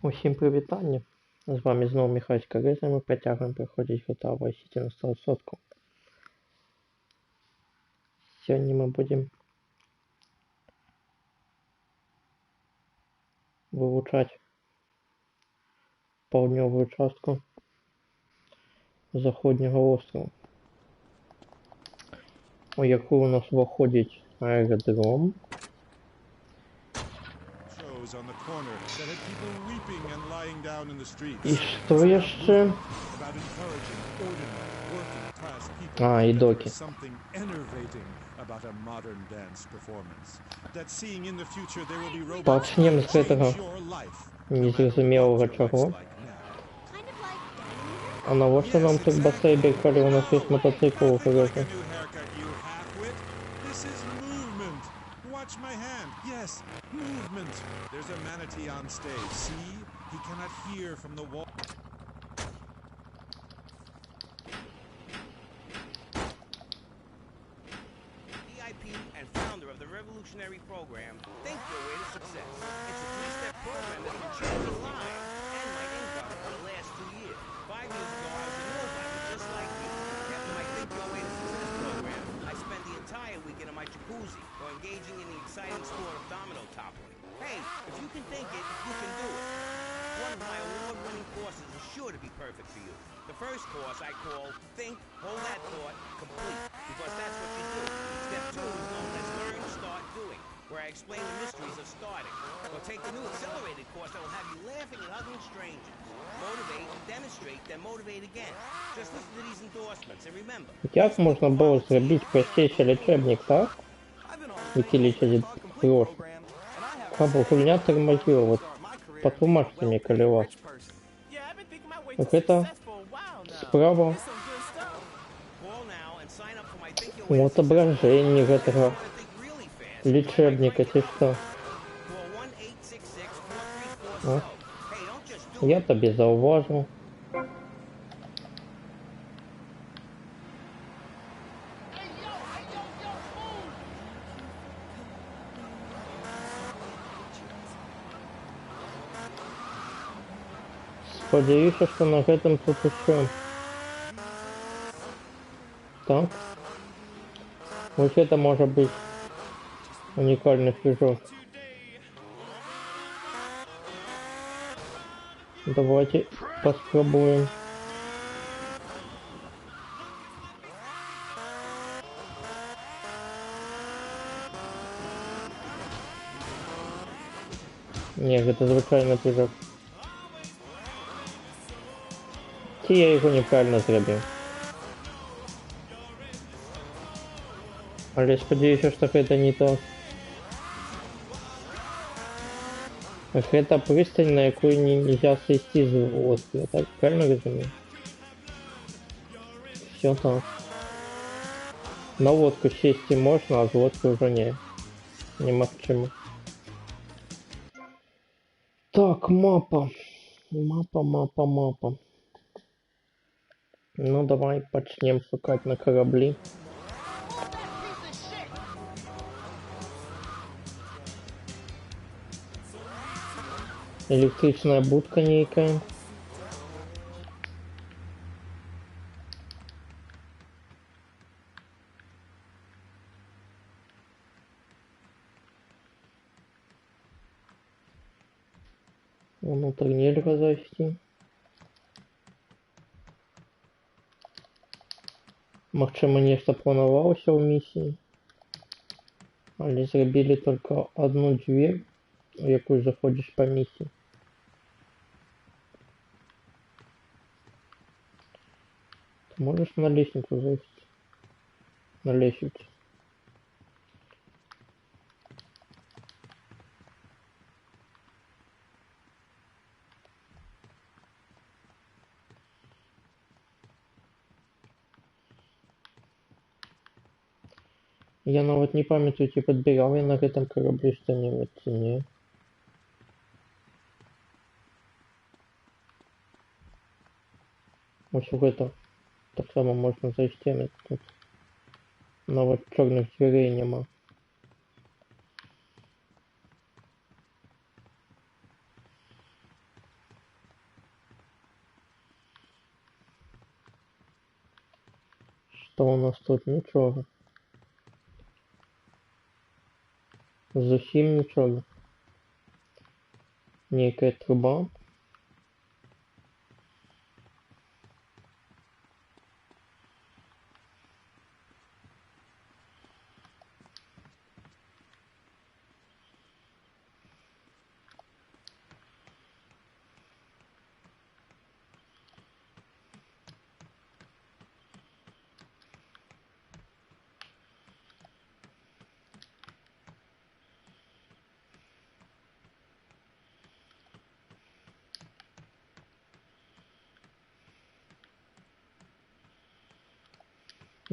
Усім прывітанне. З вами зноў Міхальска Рэза. Мы працягваем праходзіць GTA Vice City на 100%. Сёння мы будзем вывучаць паўднёвую частку заходняга вострава, у якую у нас уваходзіць аэрадром. І што яшчэ? І докі. Пачнем з гэтага незразумелага чаго. А навошта нам турбосейбер, калі у нас ёсць мотоцикл у гаражы? Watch my hand. Yes, movement. There's a manatee on stage. See? He cannot hear from the wall. VIP and founder of the revolutionary program, Think Your Way to Success. It's a three-step program that will change your life and my income for the last 2 years. 5 years ago, I was a nobody, just like you. After my Think Your Way to Success program, I spent the entire weekend in my jacuzzi or engaging in the exciting sport of domino toppling. Hey, if you can think it, you can do it. One of my award-winning courses is sure to be perfect for you. The first course I call Think, Hold That Thought, Complete, because that's what you do. Step 2 is known as Learn, Start, Doing, where I explain the mysteries of starting. Or take the new accelerated course that will have you laughing and hugging strangers. Motivate, demonstrate, then motivate again. Just listen to these endorsements and remember. Як можна було зробити простейший лічебник, так? Який лічить гроші. Або гульня тормозила, вот патлумачце мне, калі вас. Гэта справа у отображэнні гэтага лічебніка, ці што? О, я табе заўважыў. Спадзяюся, што на гэтым тут усё. Так. Вось гэта можа быць унікальны флажок. Давайте паспрабуем. Не, гэта звычайны флажок. Ці я яго неправільна зрабіў. Але спадзяюся, што гэта не то. Гэта прыстань, на якую нельзя сысці з лодкі. Я так правильно разумею? Все так. На лодку сесці можна, а з лодкі ўжо не. Немагчыма. Так, мапа. Мапа. Ну, давай пачнем шукаць на караблі. Электрычная будка нейкая. Внутрь нельга зайсці. Магчыма, нешта планавалася ў місіі, але зрабілі толькі одну дверь, у якую заходзіш па місіі. Ты можаш на лесніцу зайсці? На лесвіцу. Я нават не памятаю, ці падбіраў я на гэтым караблі што-небудзь, ці не. Вось у гэта таксама можна зайсці, тут нават чорных дзвярэй няма. Что у нас тут? Нічого. Зовсім нічого. Некая труба.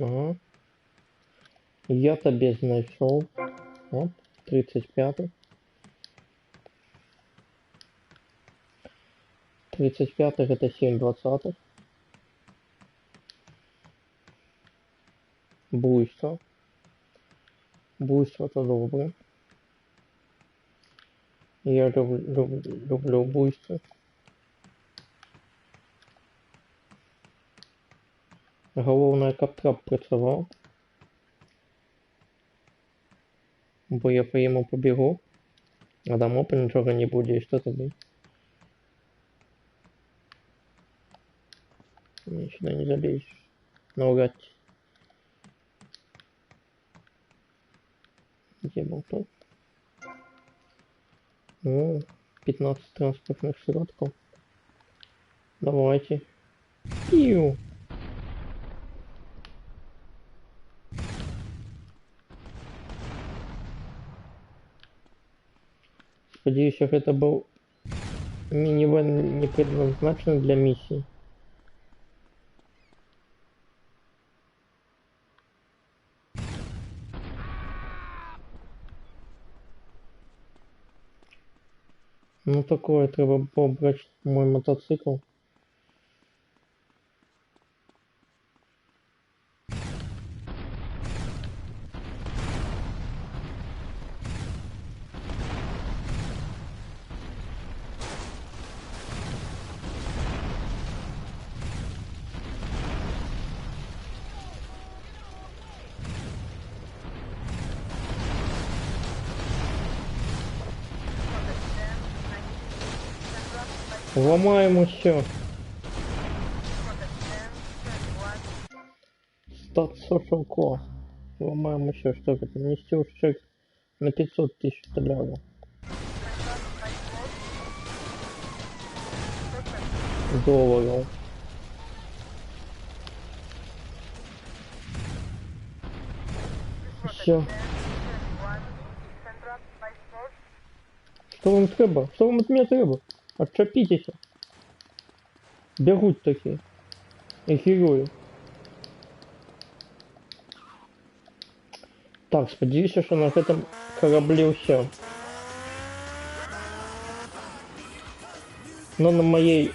Ага. Я тебе знайшов. Оп, 35-й. 35-й это 7 20-х. Буйство. Буйство это добре. Я люблю буйство. Головне, каб трап працював. Бо я по йому побігу. А там опа нічого не буде, і що тоді? Ні, сюди не залізеш. Навряд. Где был тут? О, 15 транспортных сродков. Давайте. Пиу. Сподіваюся, що это был мінівен не предназначен для миссии. Ну такое, треба побрати мой мотоцикл. Ламаємо все. Стат social класс. Ламаємо все, что это? Нести ущерб на 500 тысяч $. Долларов. Все. Что вам треба? Что вам от меня треба? Отчепитесь. Бегут такие. И герои. Так, сподіваюся, що на этом корабле все. Но на моей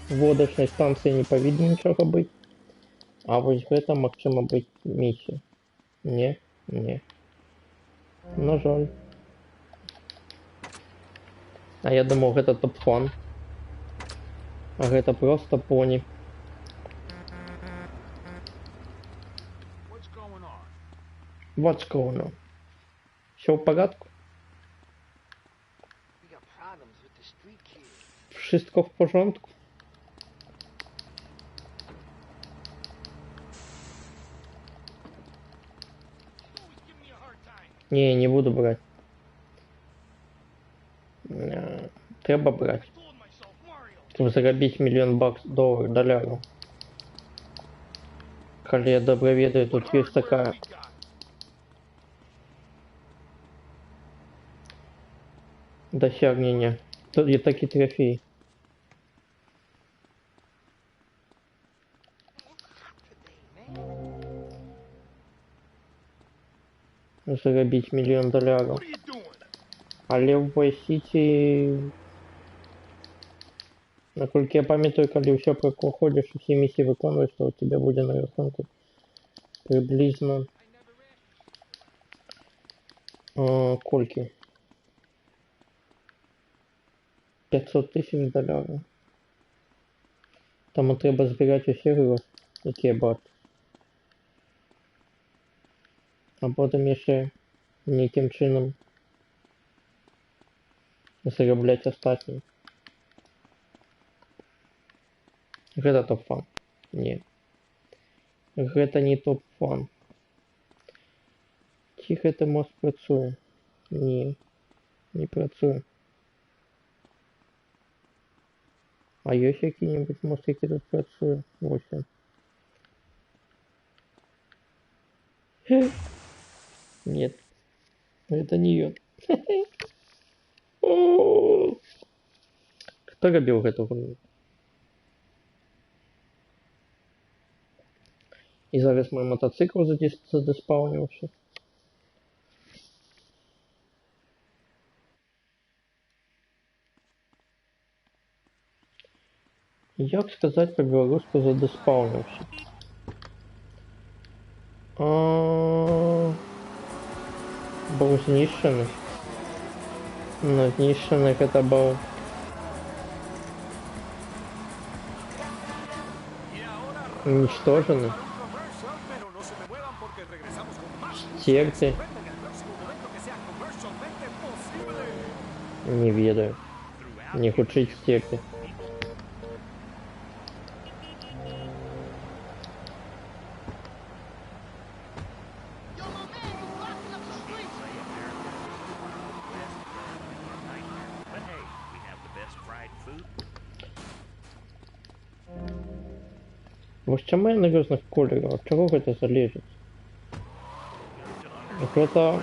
водочной станции не повинно ничего быть. А вот в этом магчыма быть миссия. Не, не. На жаль. А я думал, это топ-фан. А это просто пони. What's going on? Все в порядку? Wszystko w porządku? Не буду брать. Треба брать. Чтобы заробить $1 миллион $долларов. Коли я добре ведаю, тут есть такая... досягнення. Тут є такі трофеї. Заробить $1 миллион. Але в Vice City, насколько я памятаю, коли все проходишь, все миссии виконуєш, то у тебя буде на рахунку приблизно кольки? 500 тисяч $. Тому треба збирати усі гроші, які я бачу. А потім ще ніяким чином зароблять остатнім. Гэта топ-фан. Не. Гэта не топ-фан. Ці гэты мост працуе? Не. Не працуе. А ёсць які-небудзь мост, які тут працуе? Вось ён. Нет. Это не ён. Хто рабіў гэту гульню? І зараз мой мотоцикл задиспаунился. Як сказать по-белорусски задиспаунился? Был знищений. Но знищених это был уничтоженный. Стерти. Не ведаю. Не худшить стерти. Вось чаму яны розных колераў? Ад чаго гэта залежыць? Гэта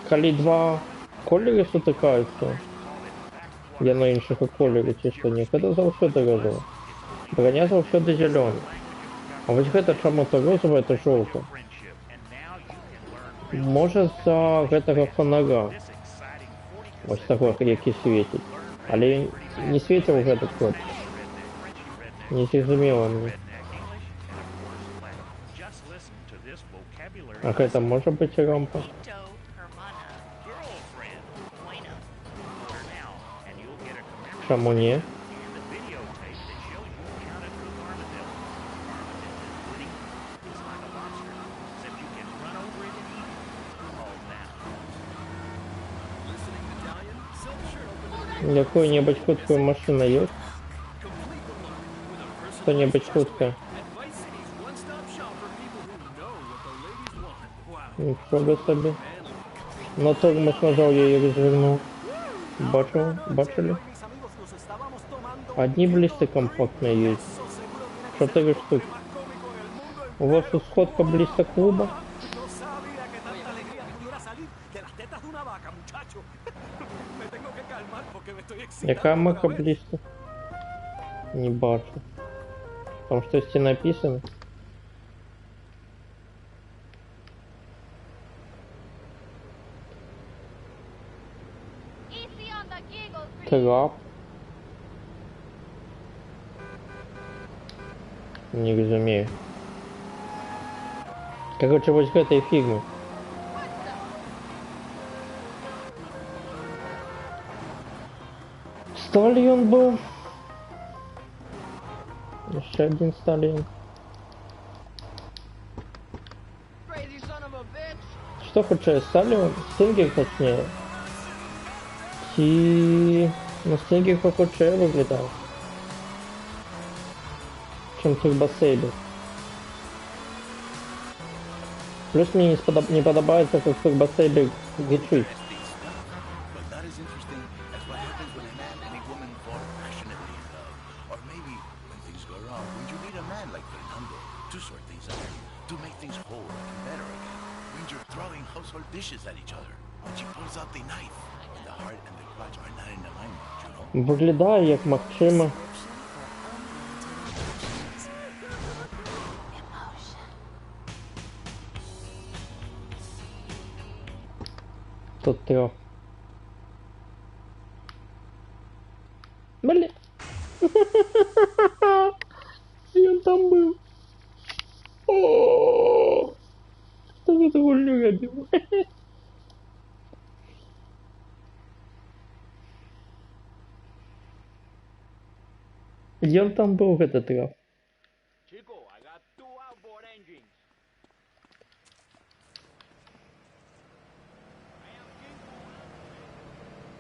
калі два колеры сутыкаюцца, яно іншага колеру ці што не, гэта заўсёды розава. Браня заўсёды зялёная. А вось гэта чаму-то розава, это жоўта. Можа з-за гэтага фонара. Вось таго, які свеціць. Але не свеціў гэты код. Не зразумела мне. А гэта можа быць рампа? Чаму не? Якую-небудзь хуткую машину ёсць? Что-нибудь хуткое? Нічого собі. На тормоз нажав, я її розвернув. Бачили? Одни блисты компактные есть. 4 штуки. У вас тут сходка блиста клуба? Яка мака блиста? Не бачу. Там щось написано. Трап. Не разумею. Короче, вось гэтай фігмы. Сталион был. Еще один Сталион. Что хочешь, Сталион? Стингер точнее. И на Стингер похудше выглядал, чем Турбосейбер. Плюс мне не подобается, как Турбосейбер гичит. Виглядає як Максима. Тут трьох. Блин. Я там был. О, что за довольно радио. Где он там был, этот трав?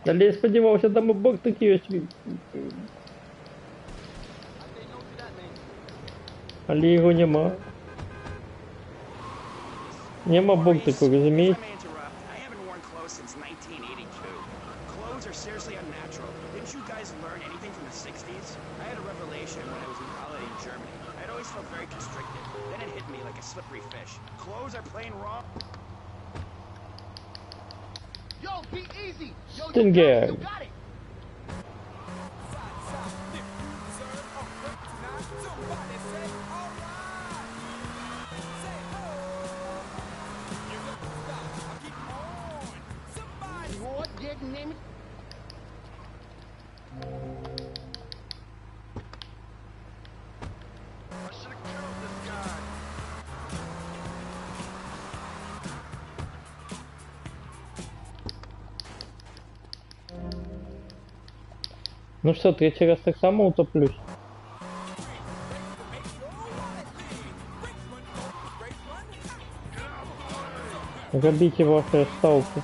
Але я сподівався, там і бортик є. Але його нема. Нема бортику, розумієте? If I may interrupt, I haven't worn clothes since 1982. Clothes are seriously unnatural. Didn't you guys learn anything from the 60s? I had a revelation when I was in holiday in Germany. I'd always felt very constricted. Then it hit me like a slippery fish. Clothes are plain wrong. Yo, be easy. Yo, Stinger. you got it. Lord, didn't name it. I should have killed this guy. Ну що, третій раз так само утоплюсь. Робите ваши ставки.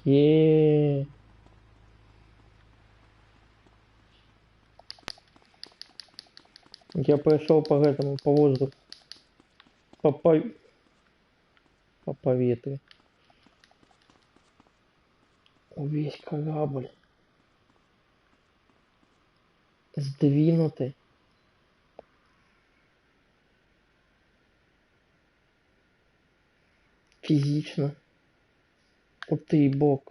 Еее. Я прошел по этому, по воздуху. По поветрию. Весь корабль сдвинутый. Физично. Вот ты и бог.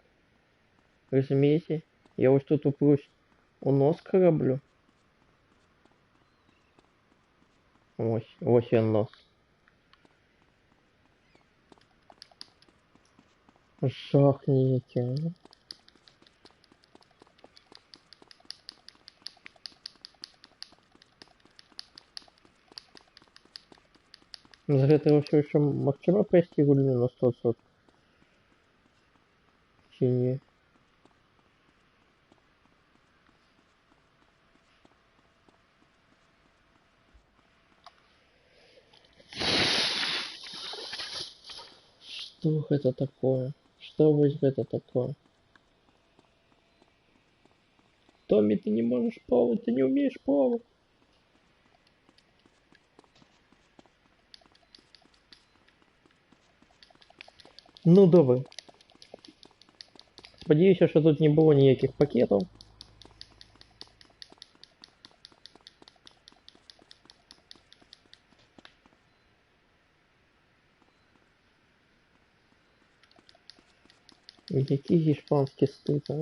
Разумеете? Я вот тут упрусь у нос кораблю. Ось он нос. Жахните. За гэтага ўсё яшчэ магчыма прайсці гульню на 100%? Ці не? Што гэта такое? Што вось гэта такое? Томми, ты не можешь плавать, ты не умеешь плавать. Ну добре. Сподіваюся, що тут не було ніяких пакетів. Який іспанський стиль, а?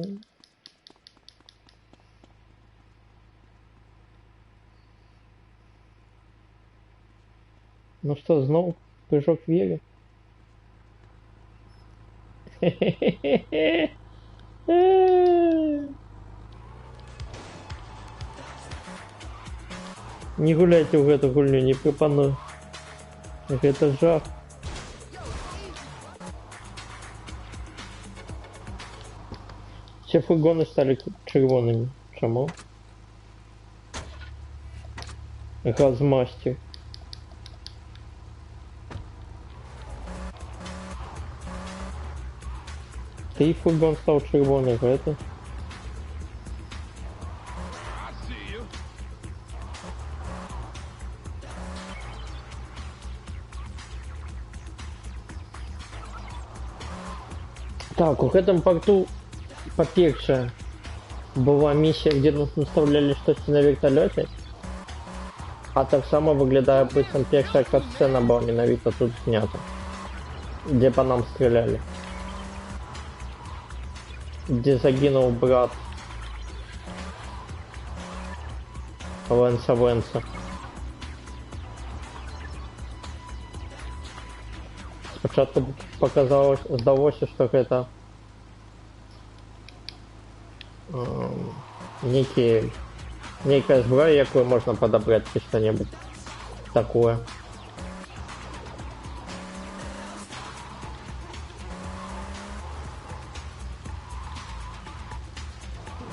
Ну що, знов прыжок віри? Не гуляйте в эту гульню, не припаную. Это жах. Все фургоны стали червоными. Чому? Газмастер. Ты фургон стал червоный, это? Так, у гэтым порту па-першае была миссия, где нас наставляли штось на вертолете. А так само выглядае быццам першая кат-сцена была менавіта тут снята. Где по нам стреляли. Где загинул брат. Венса. Спочатку показалось, здалося, що це некая зброя, якую можна подобрать, чи что-нибудь такое.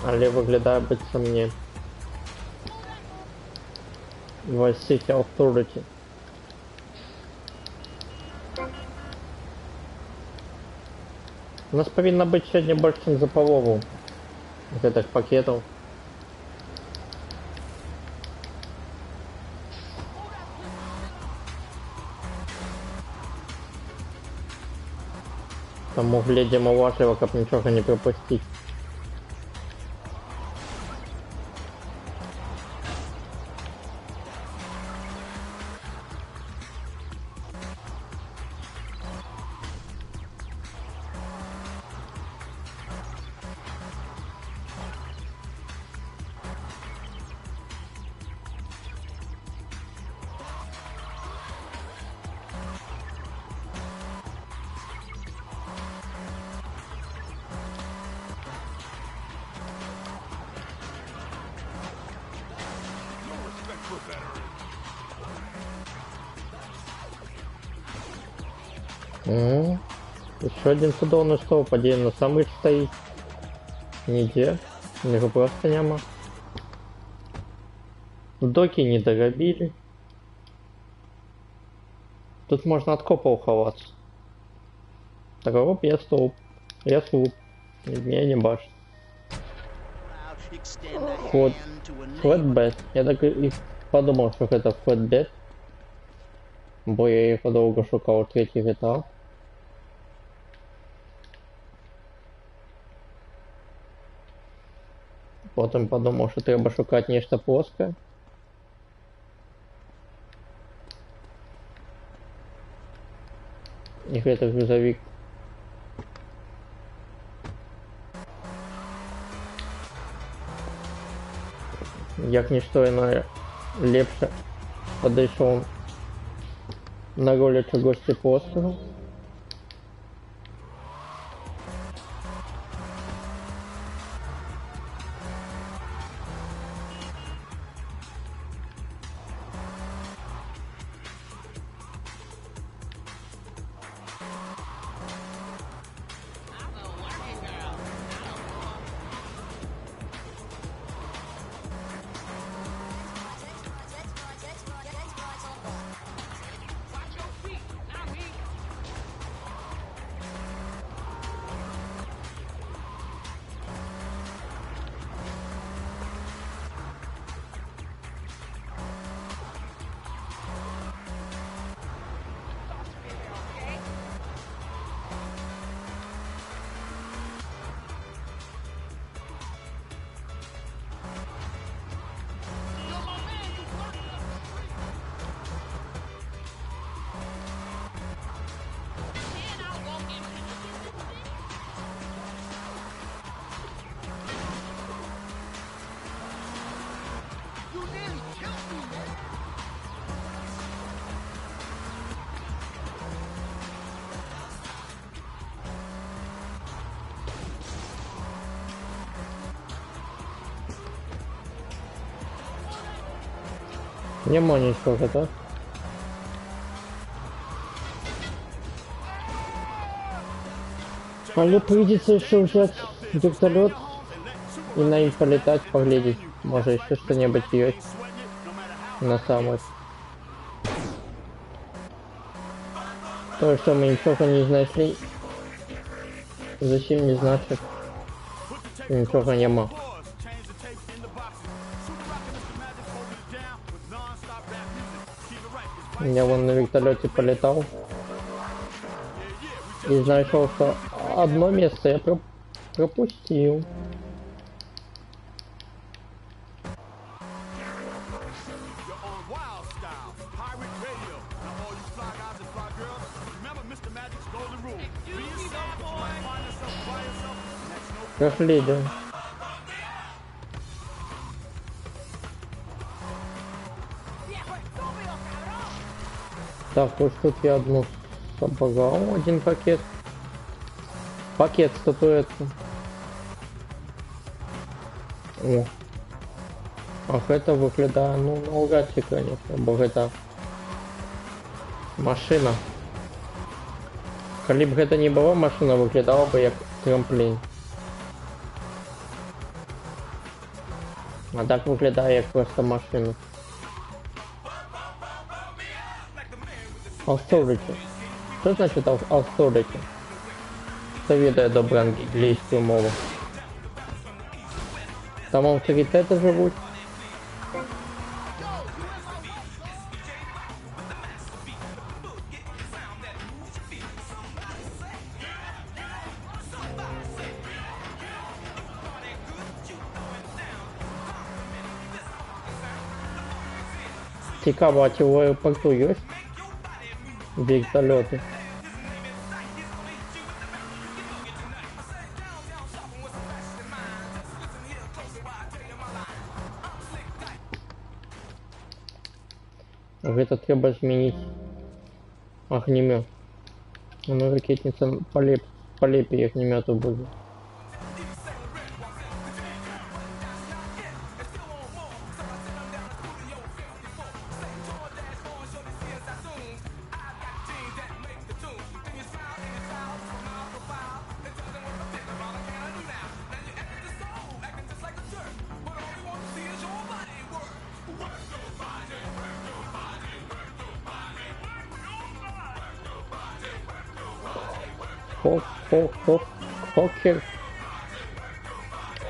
Але виглядає быццам не Vice City Authority. У нас повинно быць сёння больш, чым за палову гэтых пакетаў. Таму глядзім уважліва, каб нічога не прапусціць. Еще один цудоўны стол, падзеем на самый стаіць. Нідзе, яго проста няма. Докі не дарабілі. Тут можна ад копаў хавацца. Так, оп, я столб. Я слуп. Меня не бачит. Ход. Флетбет. Я так і подумал, что это флетбет. Бо я його довго шукав у третій GTA. Потім подумав, що треба шукати нечто плоске. І гэта грузовик. Як нічто іное лепше падышоў на ролі чагосьці плоскага. Нема нічого, так? Але придется еще взять вертолет и на им полетать, поглядеть. Может еще что-нибудь есть на самой. То, что мы ничего не нашли, зачем не значит, ничего нема. Я вон на вертолете полетал и нашел, что одно место я пропустил. Прошли, да. Так, ось тут я одну собрал, один пакет. Пакет статуэтки. О. Ах, это выглядає, ну, навряд чи, конечно, бо гэта машина. Калі б гэта не была машина, выглядала бы як трамплін. А так выглядае як просто машина. Authority. Что значит authority? Хто ведае добре англійську мову? Там авторитети живуть. Цікаво, а ці в аеропорту є вертольоти? Гэта треба змінити огнемет. Ну, ракетниця полепее огнемету буде.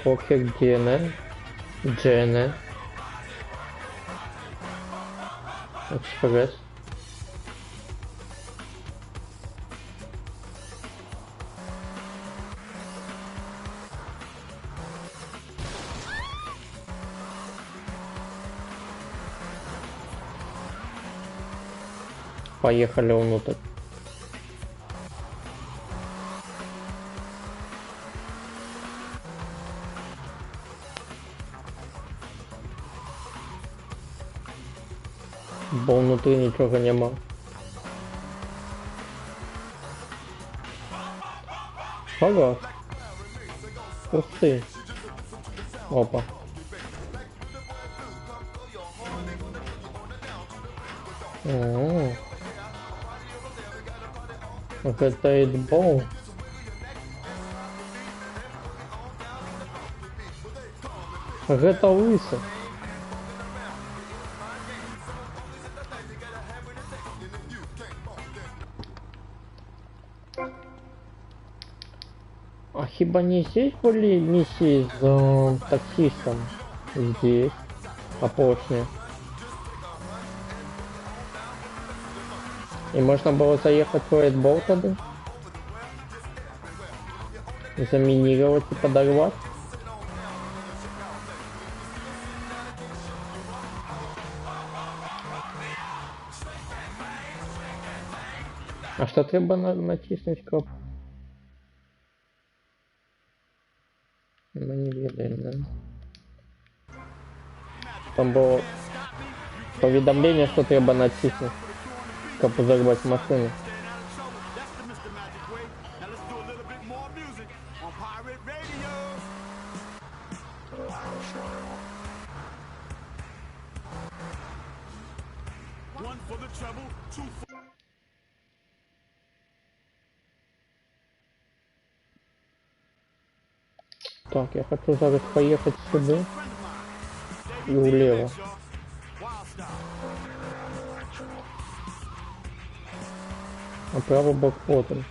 Хокер Джене Экспресс. Поехали внутрь. Бо внутрі нічого нема. Ага. Пусти. Опа. О-о-о. Это эйдбол. Гэта лысый. А хиба не здесь были миссии с таксистом? Здесь. Опошне. И можно было заехать в Рейдбол тогда? Заминировать и подорвать? А что треба натиснуть кнопку? Мы не видим, да? Там было поведомление, что треба натиснуть, как взорвать машину. Так, я хочу зараз поехать сюда и влево. А правый бок потом.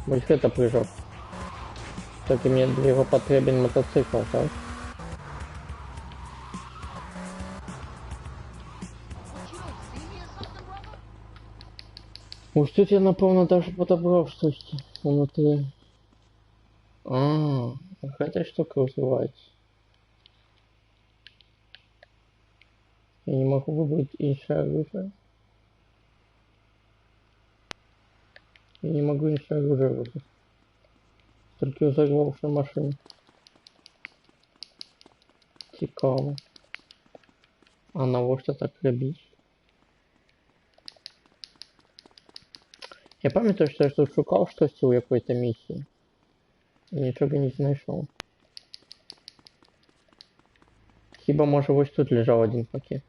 Вот это прыжок. Так, и мне для его потребен мотоцикл, так? Уж тут я, напевно, даже подобрал что-то внутри. А, эта штука называется. Я не могу выбрать иншее оружие. Я не могу иншее оружие выбрать. Только взорвавшая машина. Цікаво. А на что так робить? Я пам'ятаю, що я тут шукав щось у якоїсь місії. І нічого не знайшов. Хіба може ось тут лежав один пакет.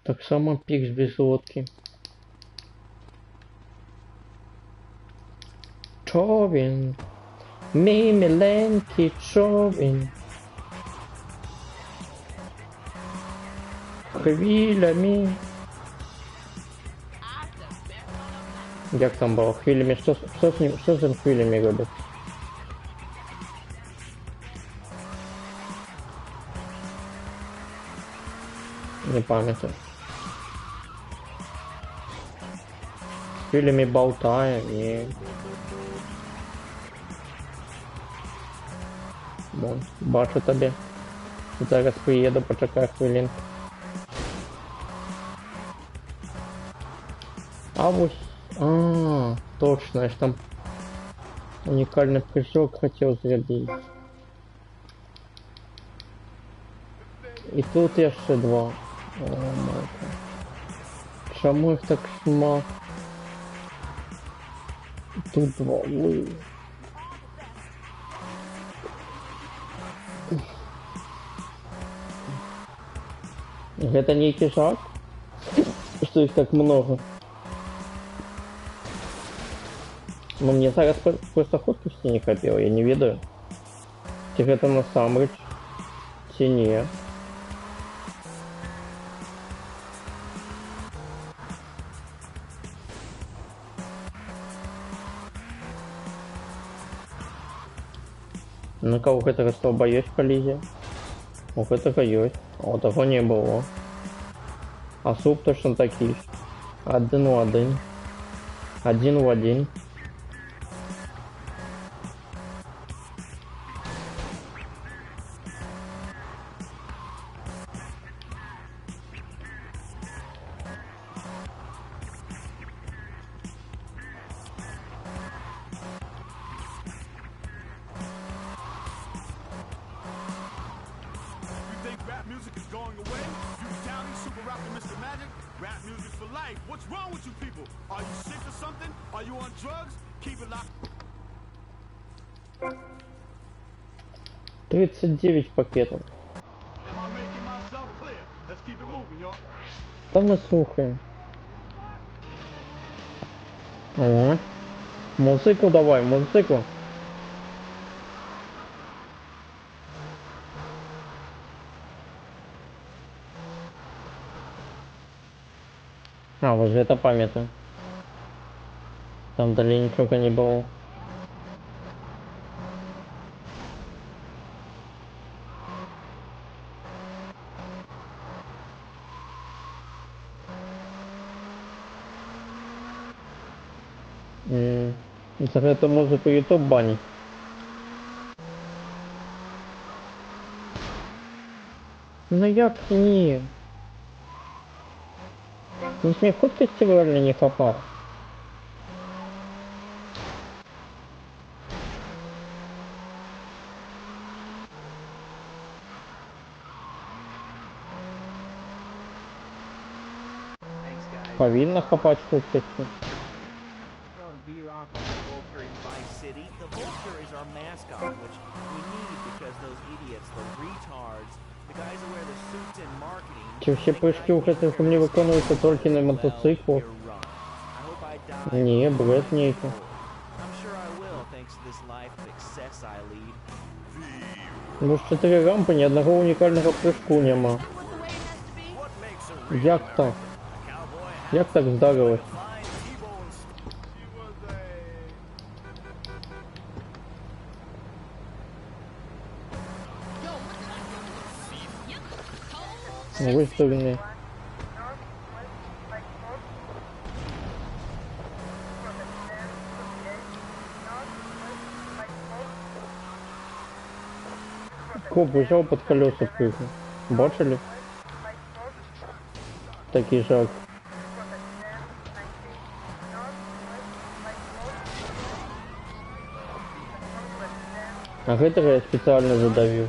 Так само пікс без лодки. Човен. Мій миленький човен. Хвилями. Як там було? Хвилями? Що з ним, що з цим хвилями робить? Не пам'ятаю. Хвилями болтає, ні. Вон, бачу тебе. Зараз приїду, почекай хвилинку. А вот, точно, я ж там уникальный прыжок хотел сделать. И тут еще два. О, майка. Чому их так шмат? Тут два. Ой. Это не кишак? Что их так много? Ну мне зараз просто ходку всі не хотел, я не ведаю. Чи гэта насамрэч, ці не. Ну-ка, у гэтага столба ёсць калізія? У гэтага ёсць, а у таго не было. А суп точно такі ж. Один у один. Один в один. You think rap music is going away? You Downey, Super Rocker, Mr. Magic? Rap music's for life. What's wrong with you people? Are you sick or something? Are you on drugs? Keep it locked. 39 пакетов. Am I making myself clear? Let's keep it moving, y'all. Там ми слухаємо. О, музику давай, музику. А, вот же это памятаю. Там дали ничего не было. За эту музыку YouTube банить. Ну як ні? Ну ж мне хоть фестиваля не хапав. Thanks, guys. Повинна хапать щось таке. Well, B-Rock on the Vulture in Vice City. The Vulture is our mascot, which we need because those idiots, the retards, the guys who wear the suits in marketing... Чи всі прыжки у гэтых не виконуються тільки на мотоциклах? Ні, бред нейко. I'm sure I will, thanks to this life of excess I lead. Ну ж 4 рампи, ні одного унікального прыжку нема. What makes a real Як так? cowboy Як так здарилось? fine T-bone Виставлений. Коп взяв под колеса прыгнув. Бачили? Такий жах. А гэтага я специально задавил.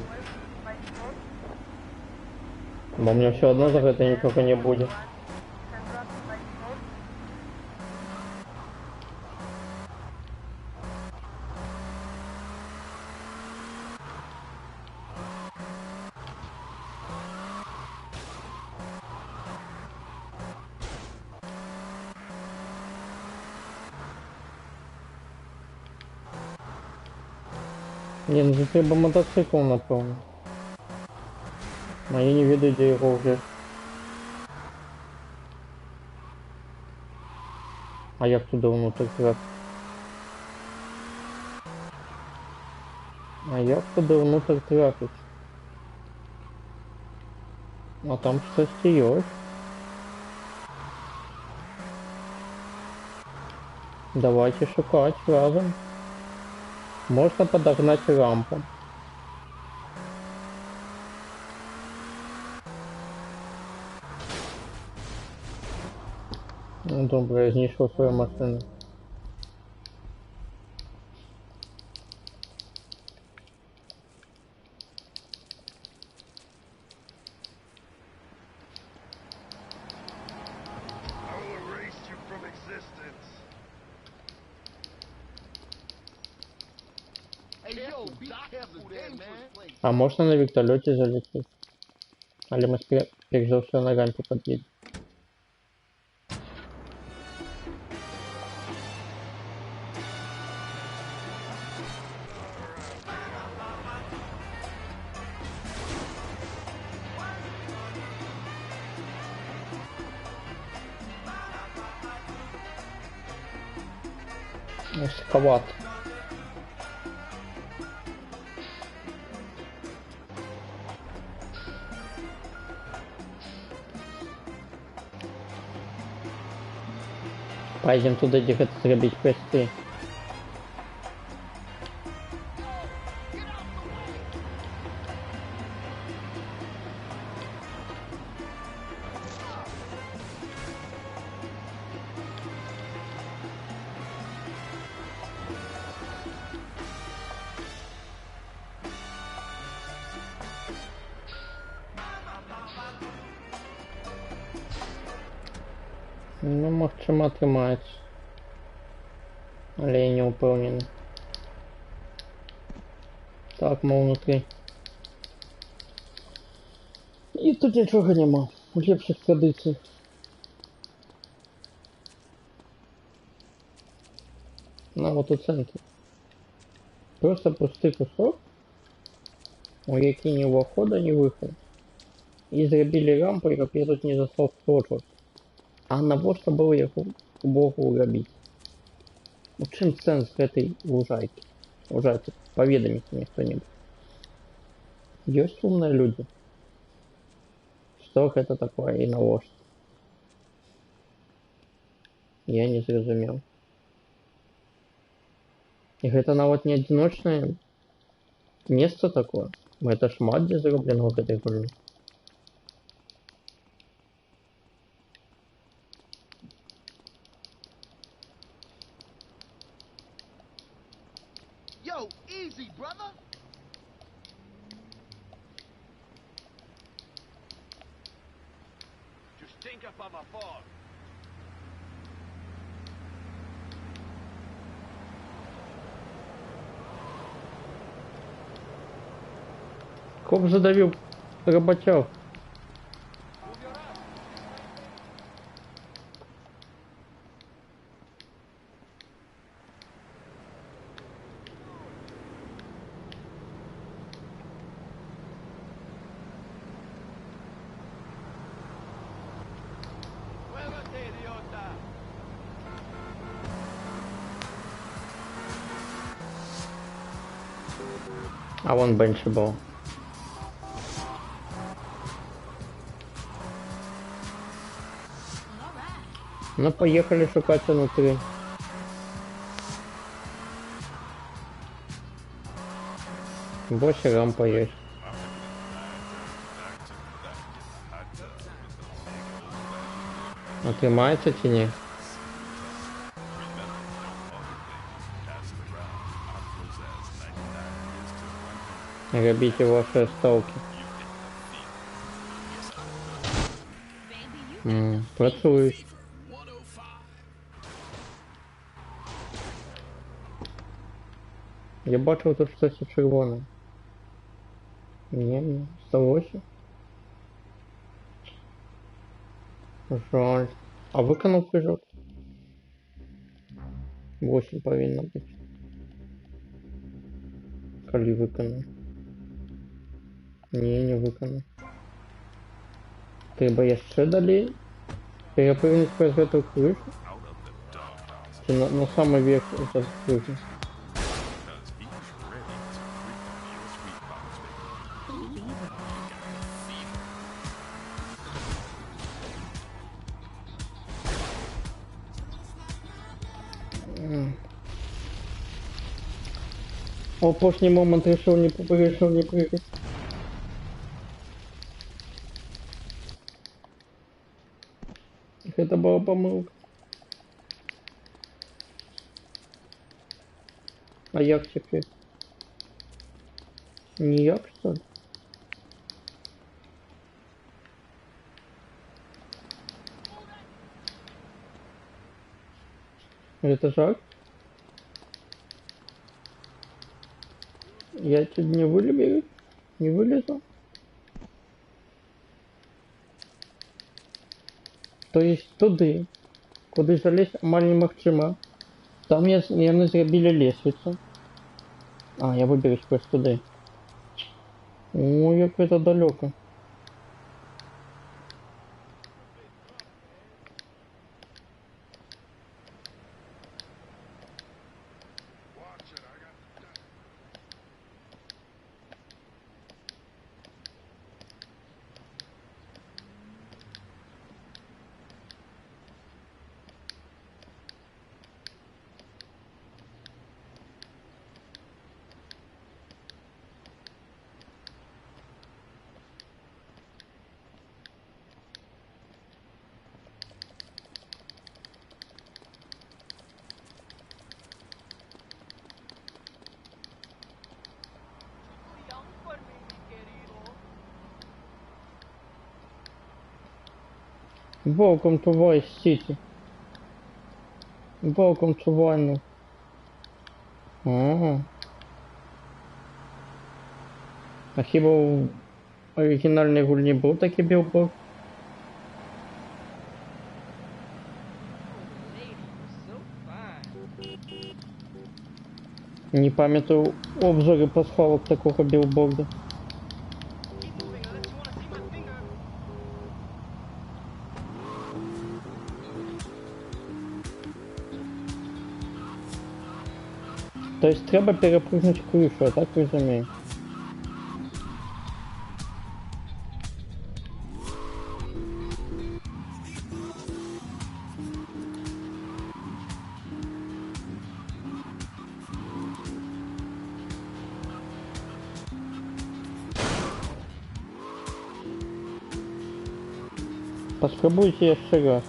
Бо мне все одно за гэта нічога не будет. Не, ну тут треба мотоцикл, напевно. А я не ведаю, де його вже. А як туди внутрь грати? А як туди внутрь трапить? А там щось є. Давайте шукать разом. Можно подогнать рампу. Ну, добре, я знайшов свою машину. I will erase you from existence. Hey, yo, be careful there, man. А можна на вертольоті залетіти? Але ми перш за все на рампі під'їдемо. Эскават. Пойдем туда, где это зробить простые. Ну, магчыма атрымаецца. Але я не ўпэўнены. Так, мы ўнутры. І тут нічога няма. У лепшых традыцыях. На вот у цэнтры. Просто пусты кусок, у які ні ўвахода, ні выхаду. І зрабілі рампу, каб я тут не застаў скрочваць. А навошта было яго Богу рабіць? У чым сэнс гэтай лужайкі? Лужайкі, паведаміце мне хто-небудзь. Ёсць умныя людзі? Што гэта такое і навошта? Я не зразумеў. І гэта нават не адзіночнае месца такое. Гэта шмат дзе зроблена ў гэтай гульні. Yo, easy, brother. Just think up on my phone. Коп задавил работяг. Muévete, idiota. А вон бенчебол. Ну, поехали шукать внутри. Больше рампа есть. А тримається чи ні? Робіть ваші ставки. Працюють. Я бачив тут щось червоне. Ні, здалося. Жаль. А виконав прыжок? 8 повинно бути. Коли виконав? Ні, не виконав. Треба ще далі перепрыгнуть через эту крышу? Чи на самый верх это крышу? О, поздний момент решил не прыгать. Это была помылка. А як теперь? Ніяк, что ли? Это жак? Я чуть не вылезу. Не вылезу. То есть туди, куди залезть амаль немагчыма. Там яны зрабілі лесвіцу. А, я выберусь просто туди. О, як это далеко. Welcome to Vice City. Welcome to Vinyl. Ага. А хіба в оригінальній гульні був такий білборд? Не пам'ятаю обзори пасхалок такого білборда. То есть треба перепрыгнуть крышу, я так розумію. Поспробуйте еще раз.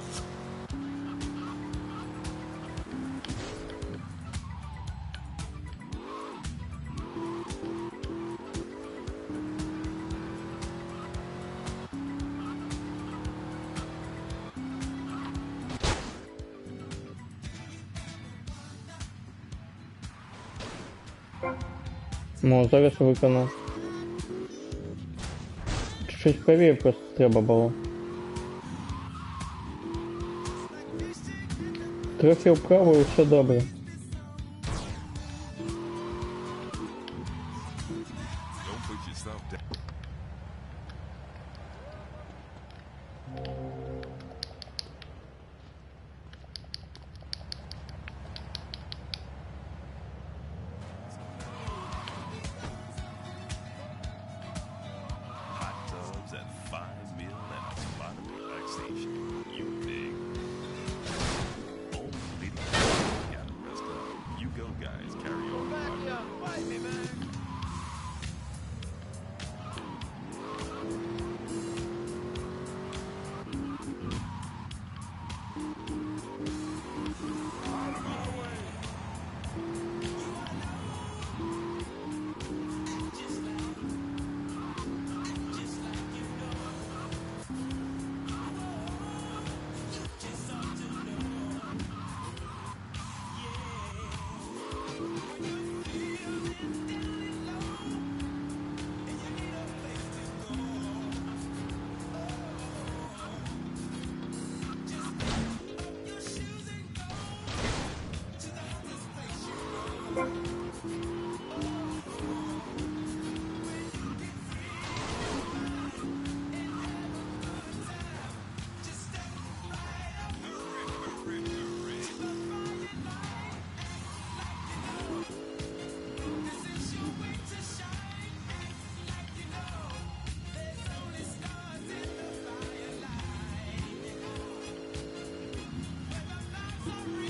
Ну, зараз виконав. Чуть-чуть правее просто треба було. Трохи вправо і все добре.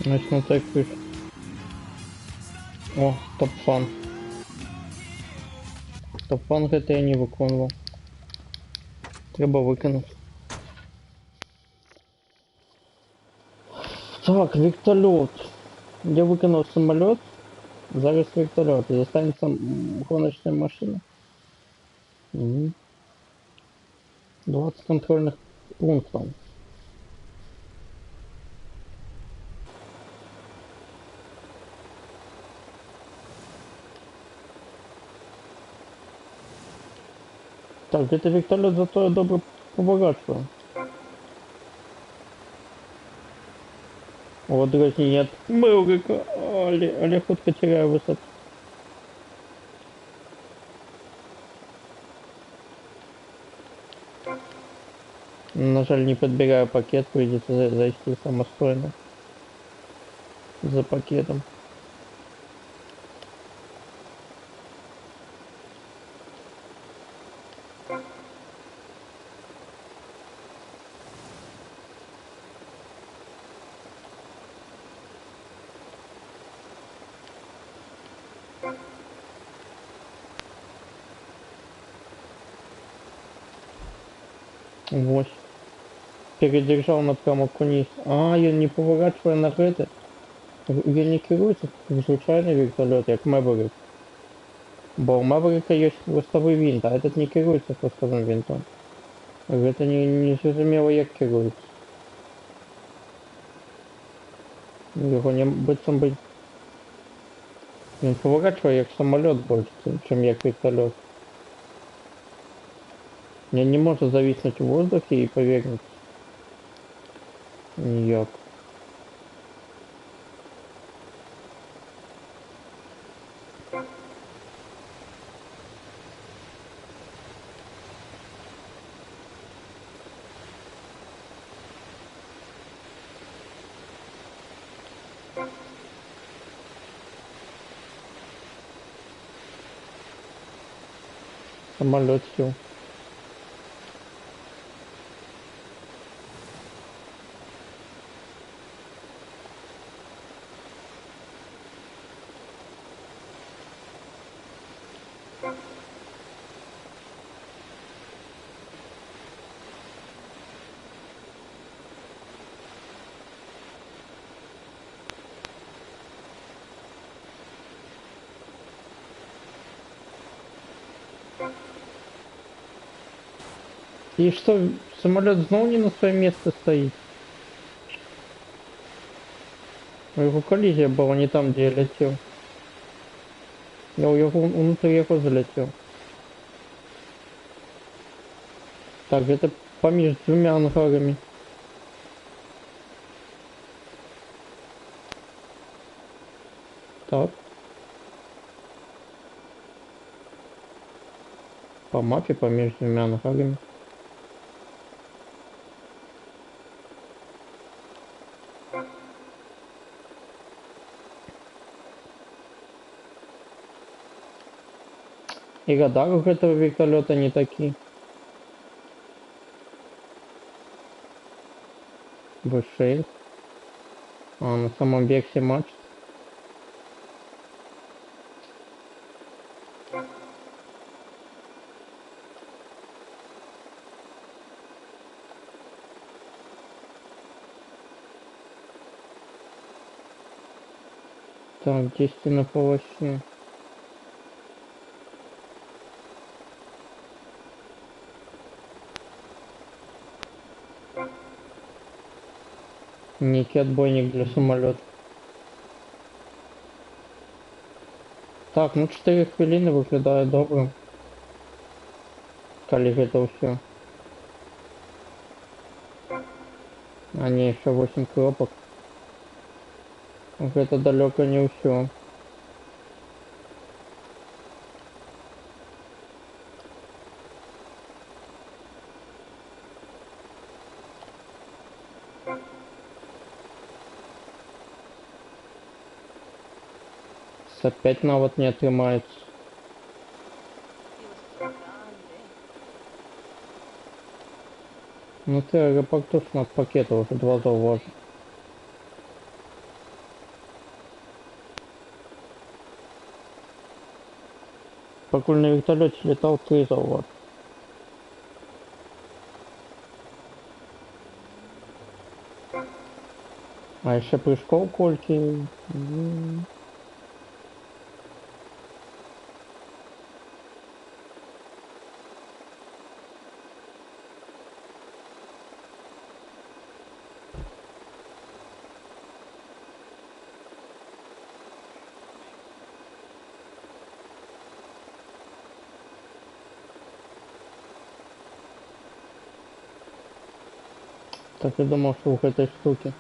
Значит, ну так пишет. О, топ-фан. Топ-фан это я не виконував. Треба викинути. Так, вертолет. Я викинув самолет. Зараз вертолет. И застанется гоночная машина. 20 контрольных пунктов. Так, это вертолет, зато я добро побогачиваю. Вот, друзья, нет. Мылрика. Але хутко теряю высоту. На жаль, не подбираю пакет, придется зайти самостоятельно за пакетом. Вот. Передержал на прямок вниз. А, я не поворачиваю на это. Я не керуюся, як звичайний вертолет, як Маврик. Бо у Маврика є хвостовий винт, а этот не керується хвостовим винтом. Это не зрозуміло, як керується. Його не бицем би... Він поворачиває як самолет більше, чим як вертолет. Я не можу зависнути в воздухе и повернуть. Ніяк. Самолет сел. И что, самолет снова не на свое место стоит? У его коллизия была не там, где я летел. Я у его, внутрь его залетел. Так, где-то помеж двумя ангарами. Так. По мапе помеж двумя ангарами. И радары у этого вертолета не такие. V6. А на самом версе мачт. Так, здесь на полосе. Некий отбойник для самолета. Так, ну 4 хвилины выглядает добрым. Коли это все. А не, еще 8 кнопок. Это далеко не все. Опять навод не отнимается. Ну ты аэропорту над пакета уже два зауважу. Покуль на вертолете летал, три зауважу. А еще прыжков кольки. Так и думал, что ух этой штуки.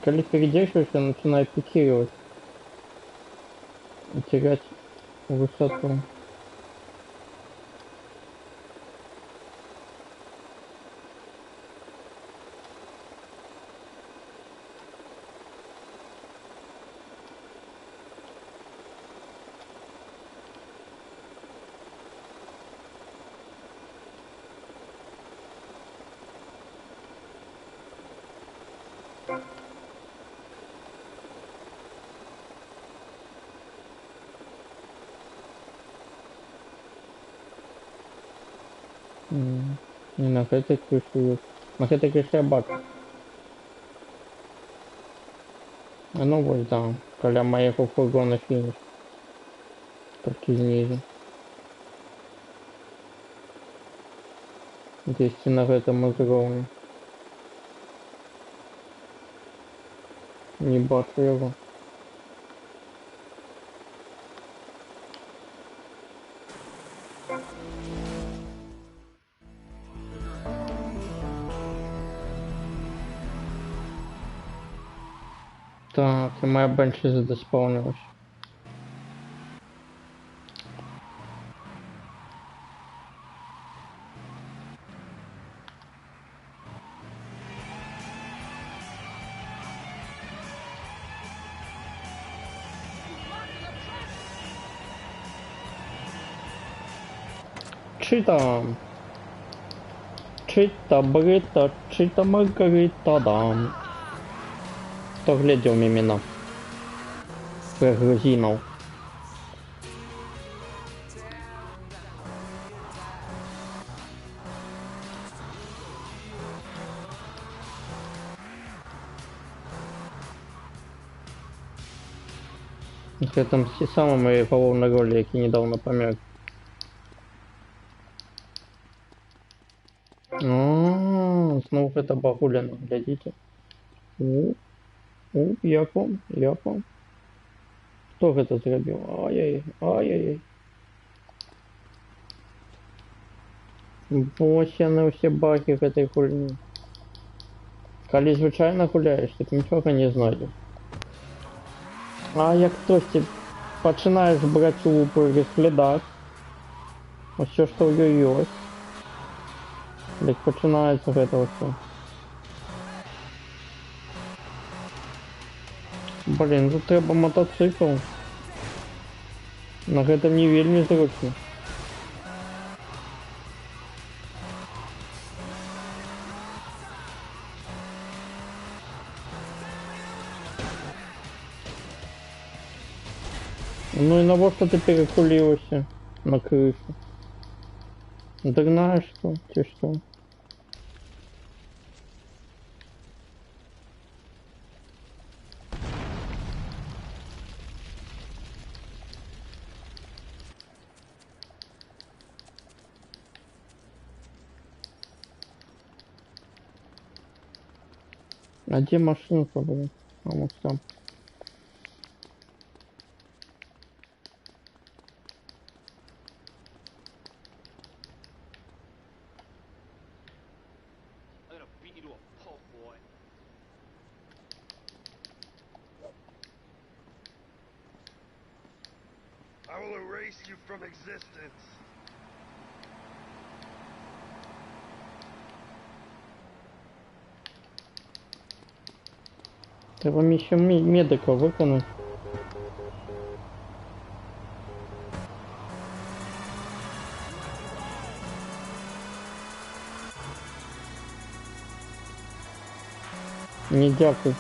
Коли передерживаешь, я начинаю пикировать. И терять высоту. Не на этой крыше есть. На этой крыше бак. А ну вот да. Коля моих фургона финиш. Только ниже. 200 на этом уровне. Не бачу его. Так, и моя бенчи задоспавнилась. Чита. Чита, брита, чита, маргарита, да. Кто глядел мимина? Про грузинов. В этом самом и половной роли, який недавно помер. Снова это багулина, глядите. Я пом. Кто это зробив? Ай-яй. Ось яны все баги в этой хуйні. Коли звичайно гуляєш, так нічого не знайдеш. А як хтось починаєш брати у переглядати, ось все, що в її ось. Як починається з этого все. Блін, тут треба мотоцикл. На гэтым не вельмі зручно. Ну и навошта ты перекулился на крышу? Догнаешь что? Ты что? А где машинка, блин? А вот там. I'm gonna beat you to a pulp, boy. I will erase you from existence. Треба мені ще медика виконати. Не дякую.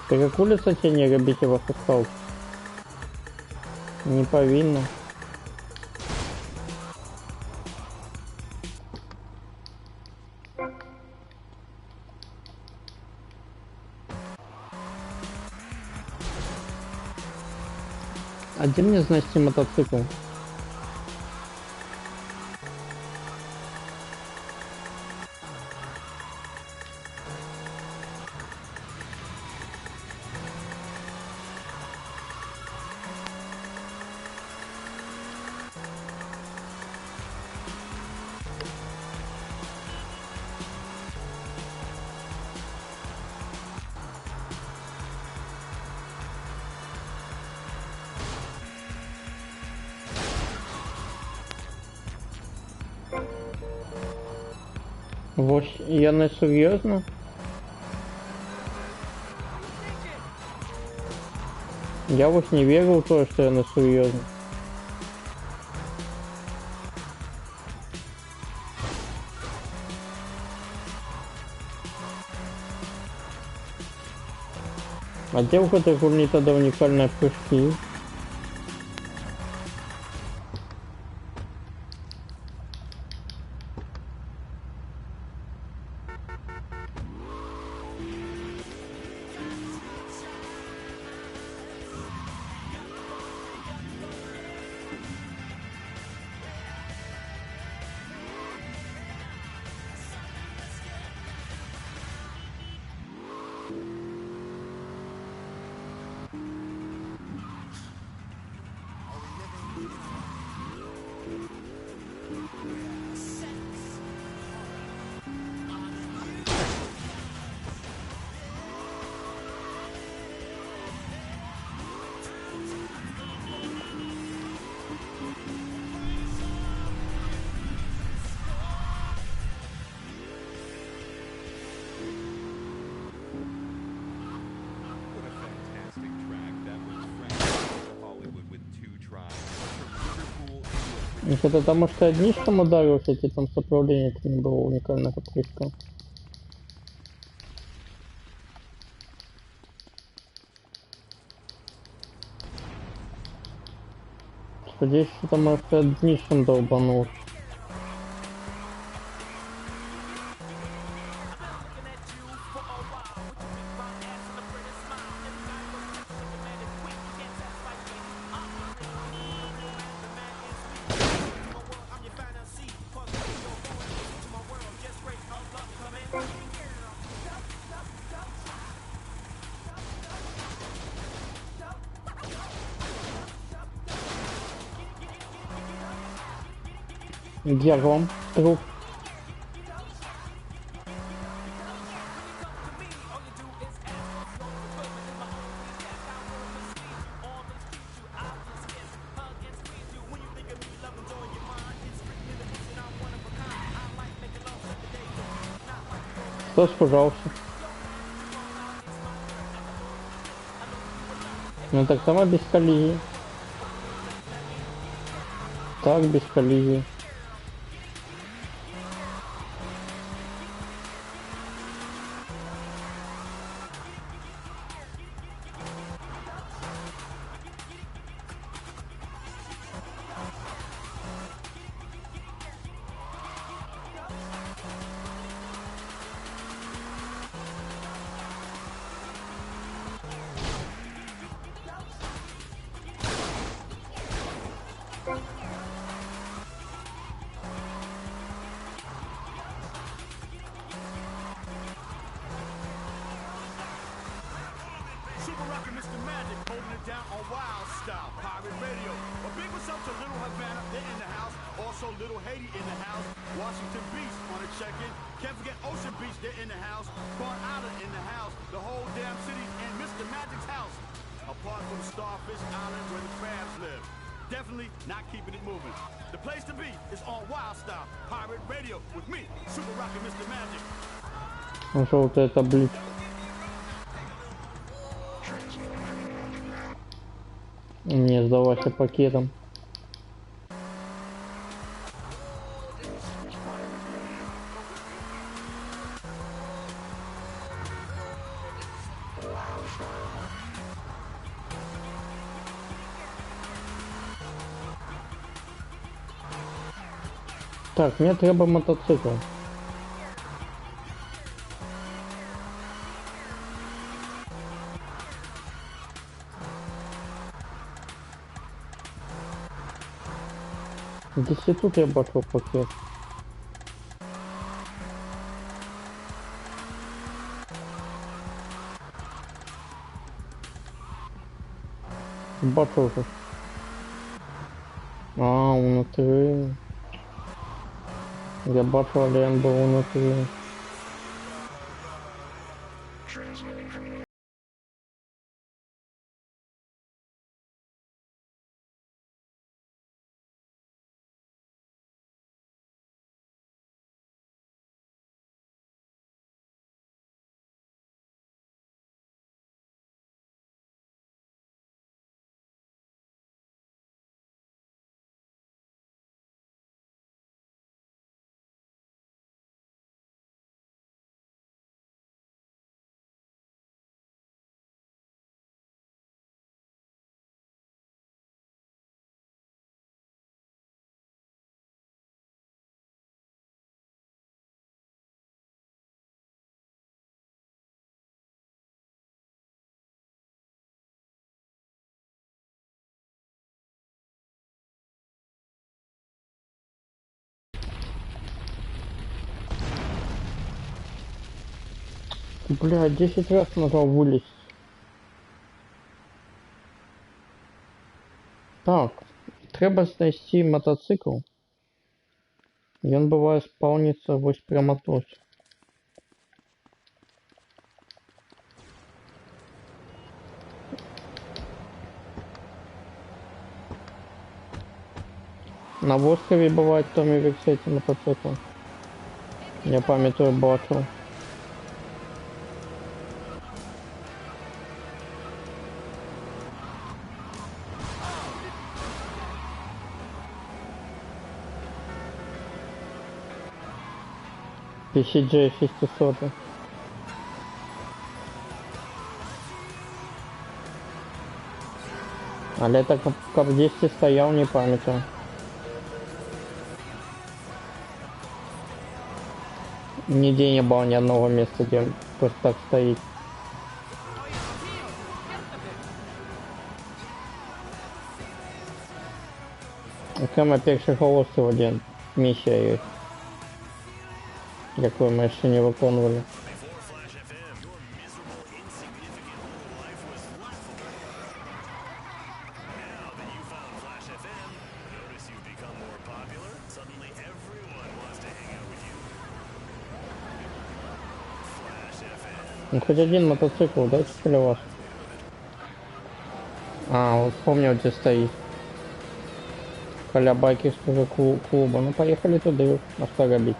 Так як улица тіні робіть вас остав? Не повинно. А где мне знести мотоцикл? Ось я не серйозно. Я ось не верил в то, что я не серьезно. А где в этой хуйне тогда уникальные прыжки? What a fantastic track. That was Frank to Hollywood with 2 tries. From Liverpool, England. Это потому что одни там ударился, эти там сопротивления не было уникального прыжка. Здесь что-то может однишем долбанул. Гером, труп. Кто спужался? Ну так сама без коллизии. Так, без коллизии. Now on Wild Style Pirate Radio. A big what's up to Little Havana, they're in the house. Also Little Haiti in the house. Washington Beach on a check-in. Can't forget Ocean Beach, they're in the house. Corn Island in the house. The whole damn city's in Mr. Magic's house. Apart from Starfish Island where the crabs live. Definitely not keeping it moving. The place to be is on Wild Style Pirate Radio with me, Super Rocket Mr. Magic. Желтая табличка. Не сдавайся пакетом. Так, мне треба мотоцикл. Десь і тут я бачу пакет. Бачу вже. А, внутри. Я бачу, але він був внутрі. Бля, 10 раз нажал вылезть. Так, треба знайти мотоцикл. Ён бывае спаўніцца вось прямо тут. На вострове бывает в Томі Версеті мотоцикл. Я пам'ятаю, бачив. PCJ 600. Але так каб десьці стаяў, не памятаю. Нигде не было ни одного места, где просто так стоит. Окремо перший голосів один. Місія є. Яку ми ще не виконували. Ну, хоть один мотоцикл, дайте для вас. А, вот вспомнил, где стоит. Коля байкерского клуба. Ну, поехали туда, а что робить?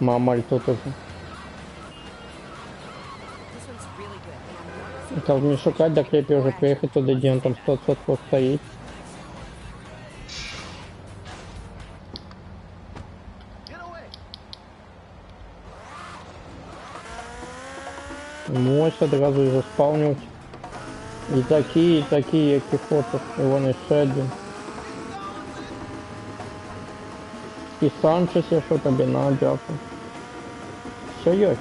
Мамаль тут уже. Это не шукать, до крепи уже приехать туда, где он там 100% стоит. Мощь одразу і заспавнюють. І такі, як і фото. І вони ще один. І Санчес, я що тобі на, дякую. Все є.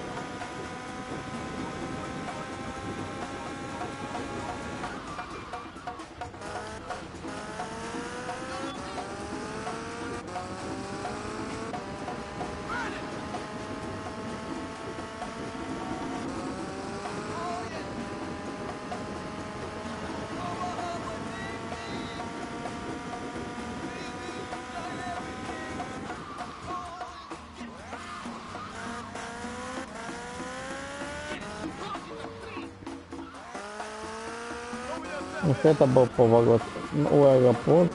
Вот это был поворот у аэропорт.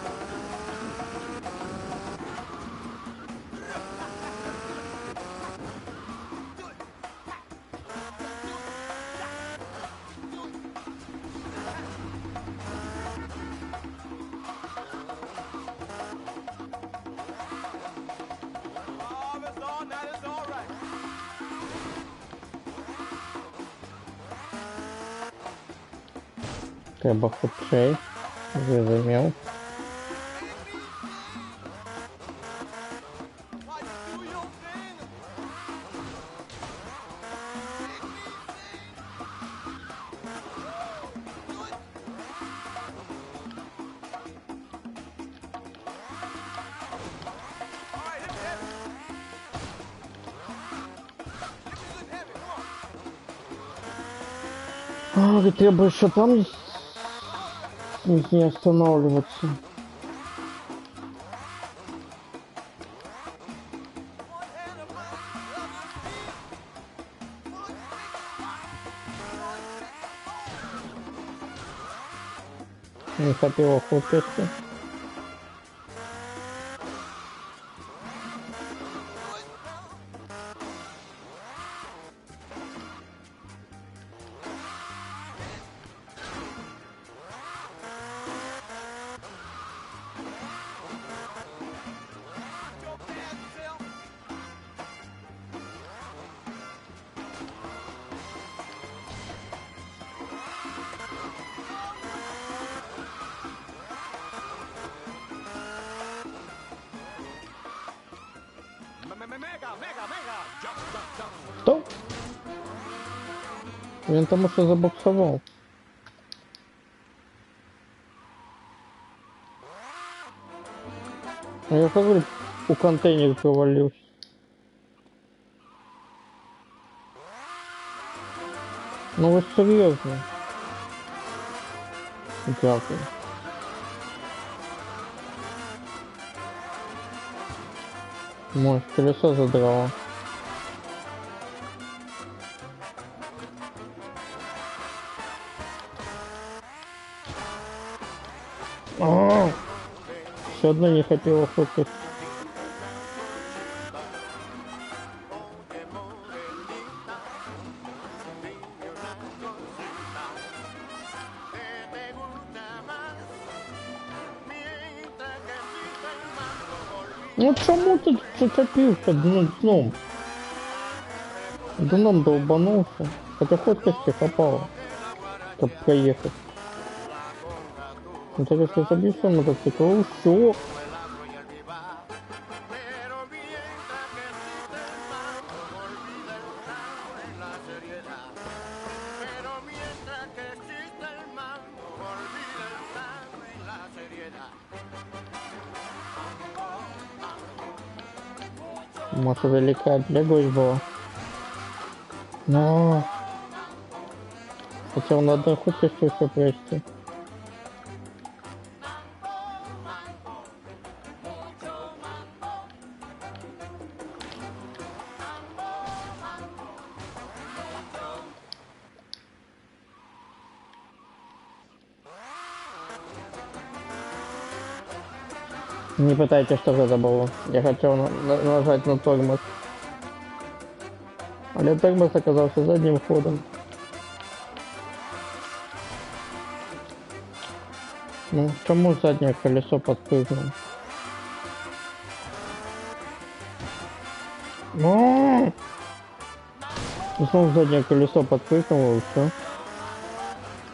Треба худшей. Зрозумів. А, треба еще там не останавливаться. Не хватило худости. Что? Він тому що забуксував. А я говорю, у контейнер провалився. Ну ви серйозно? Дякую. Мой колесо задрало. Все одно не хотела фокус. Ну чому ты зацепился дном? Дном долбанулся. Хотя ходкости попало, чтобы проехать. Интересно, забился мотоцикл, все. Может, великая беглость была. Но хотел на одной ходкости все провести. Не пытайтесь, что это было. Я хотел нажать на тормоз. Але тормоз оказался задним ходом. Ну, чему заднее колесо подпрыгнуло? Ну, снова заднее колесо подпрыгнуло и все.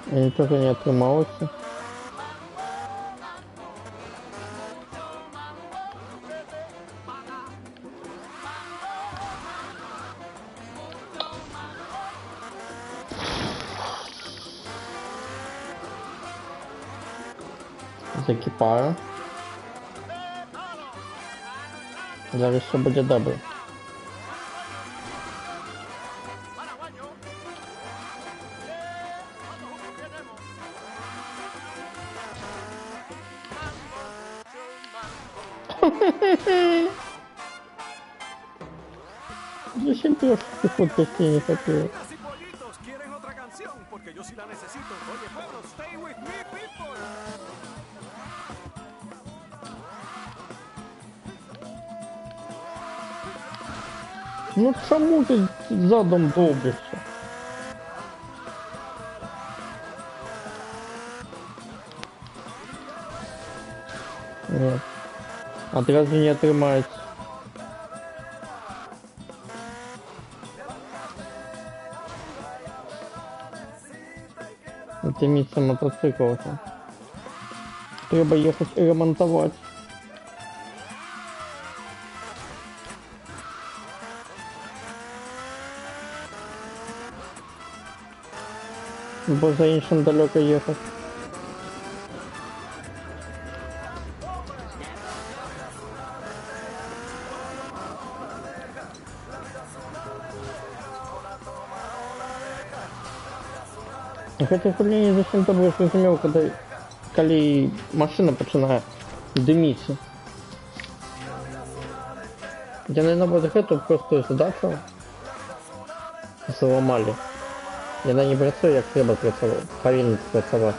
И ничего не отломалось. Закипаю. Зараз все буде добре. Зачем ты ходкости не хотел? Quieren otra canción porque yo sí la necesito. Oye, pueblo, stay with me, people. Ну чому ти задом довбишся? Нет. Одразу не отримається. Диміться мотоцикл. Там. Треба їхати ремонтувати. Бо за іншим далеко їхати. Хотя хуйня не зачем то было зрозуміло, коли машина починає диміться. Я, наверное, вот эту просто задачу зламали. Яна не працює, як треба працювати. Повинна працювати.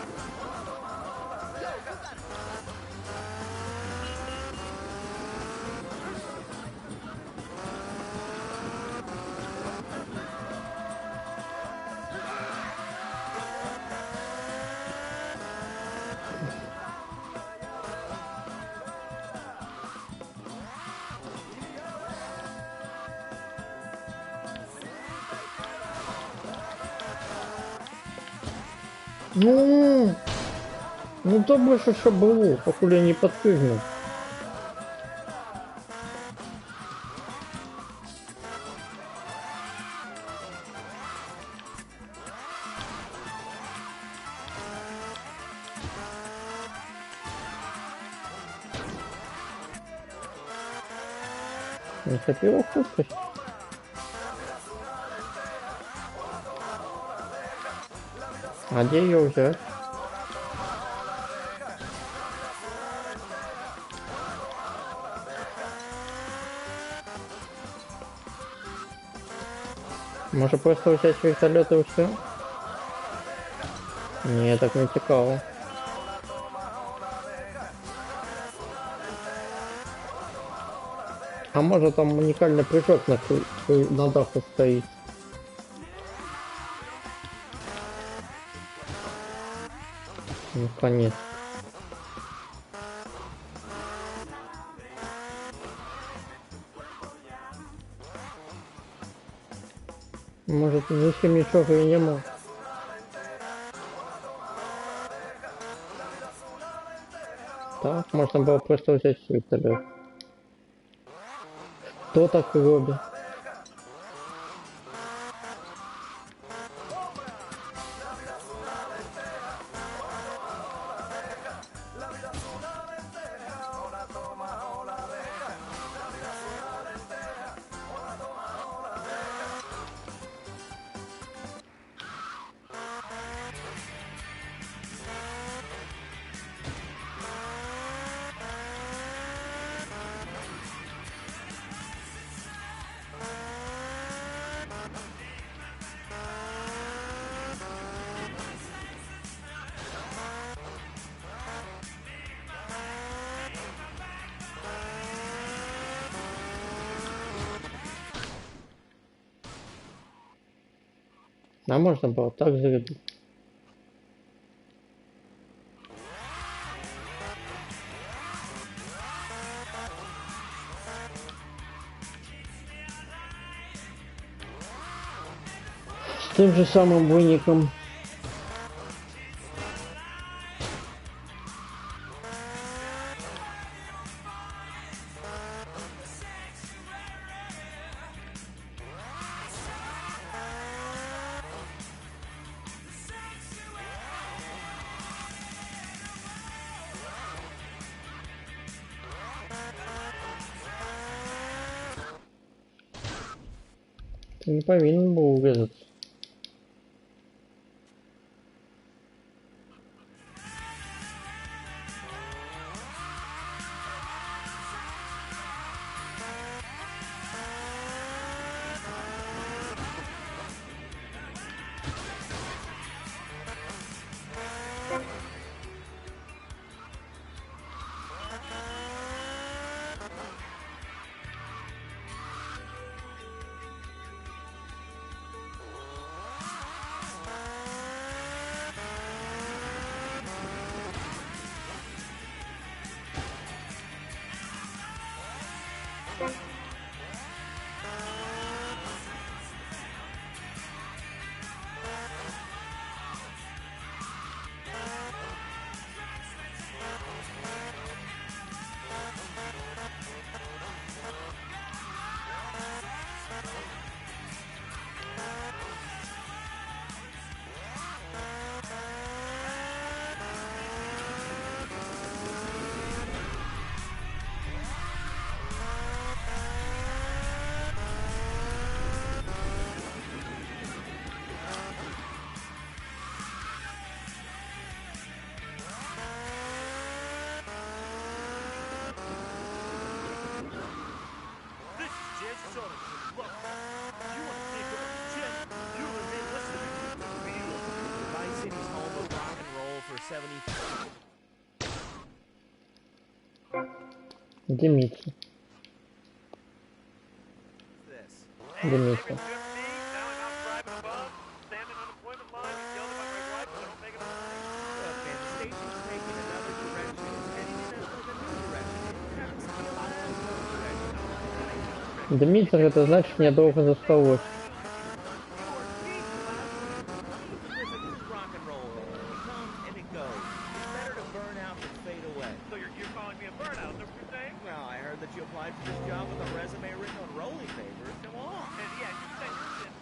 Ну добре, що було, покуль я не підпрыгнув. Не хотела кушать. А где ее взять? Может просто взять вертолет и все? Не, так не цікаво. А может там уникальный прыжок на даху стоит? Ну, конец. Может, зачем ничего и не мог? Так, можно было просто взять вертолет. Кто так робит? А можно было так зарядить. С тем же самым буйником. Ты не повинен был урезаться. Дымится. This. Дымится. Look, man, the station's taking another direction. It's heading in a new direction. We're having some real direction. Дымится, это значит, мне долго засталось. Listen, this is rock and roll, man. It comes and it goes. It's better to burn out than fade away. So you're calling me a burnout, is that what you're saying? Well, I heard that you applied for this job with a resume written on rolling papers. Come on. And yeah, you said you're shit.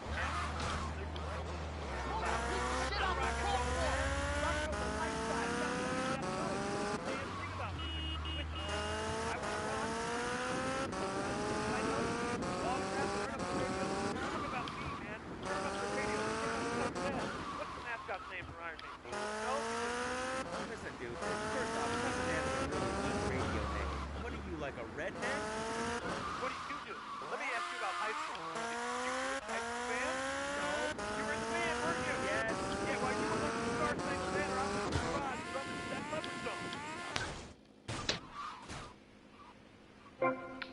Listen, dude. First off, it doesn't have a really good radio name. What are you, like a redneck? What do you do? Let me ask you about high school. You were a high school band? No. You were in the band, weren't you? Yes. Yeah, well, you were looking to start things then, or I'm in the garage drumming that Leopardstone.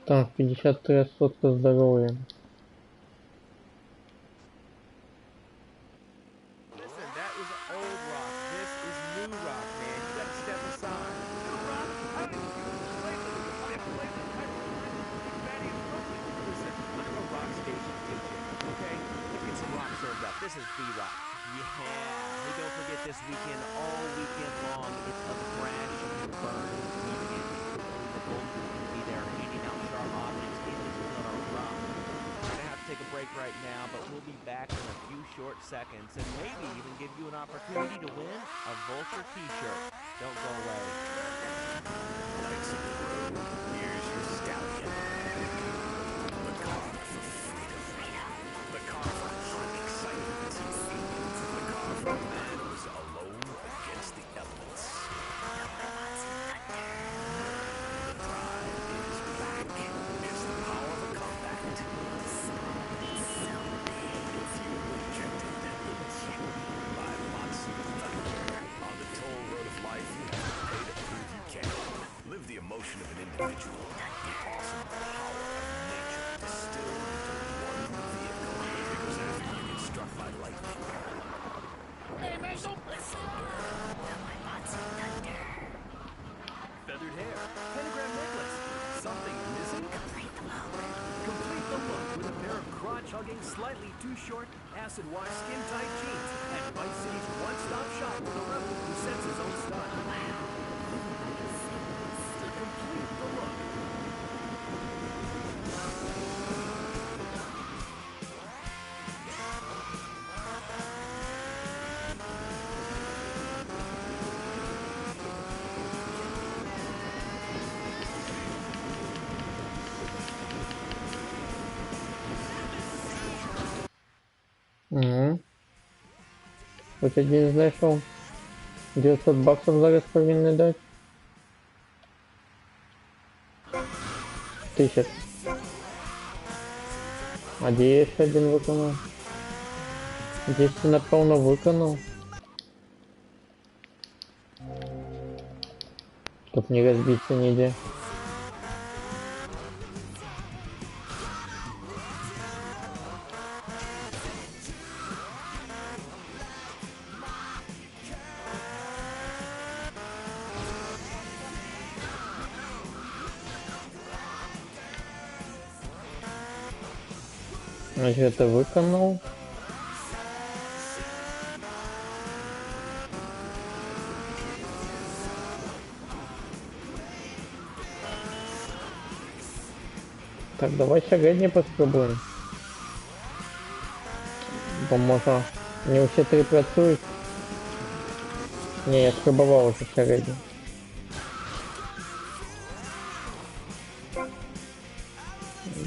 Так, 53 сотка здоровья. Listen, that was old rock. This is new rock, man. You gotta step aside. New rock? I don't even use this place. I have played this high school with Matty and Brooklyn. Listen, I'm a rock station DJ, okay? Let's get some rock served up. This is B-Rock. Yeah. Hey, don't forget this weekend, all weekend long, it's a crash and burn weekend. The Golden Group will be there handing out sharp objects in the on our rock. We're gonna have to take a break right now, but we'll be back in a few short seconds and maybe even give you an opportunity to win a Vulture t-shirt. Don't go away. Here's your stallion. The car for freedom. The car for hot excitement. The car for a man who's alone against the elements. The drive is back. It's the power of a compact. If you rejected by Monsoon Thunder on the toll road of life, you have to pay to prove you can. Live the emotion of an individual, the awesome power of nature distilled into one vehicle. Because after you get struck by lightning, Feathered hair, pentagram necklace. Something missing? Complete the look. Complete the look with a pair of crotch-hugging, slightly too short, acid-wash, skin-tight jeans at Vice City's one-stop shop for the rebel who sets his own style. To complete the look. Угу. Хоть один знайшов. 900 баксов зараз повинні дати. 1000. А де я ще один виконав? Десь ти, напевно, виконав. Чтоб не разбиться нигде. Значит, это выконал. Так, давай сьогодні поспробуємо. Бо може не усі три працюють. Ні, я спробував уже сьогодні.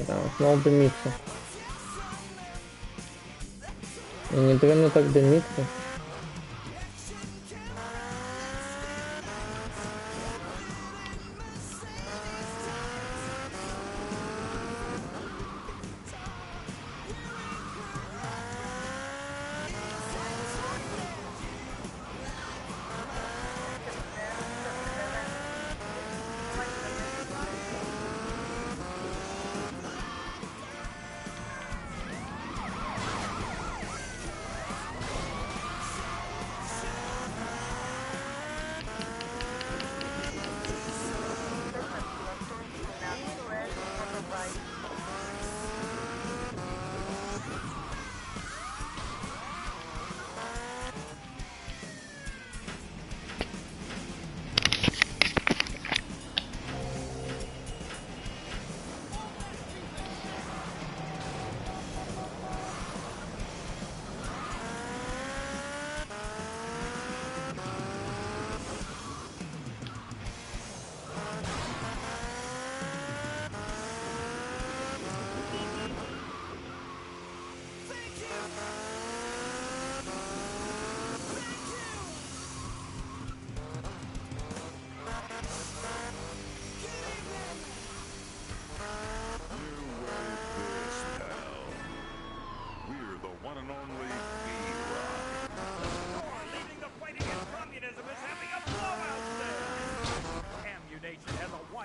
Да, знову димиться. І не древно так димиться.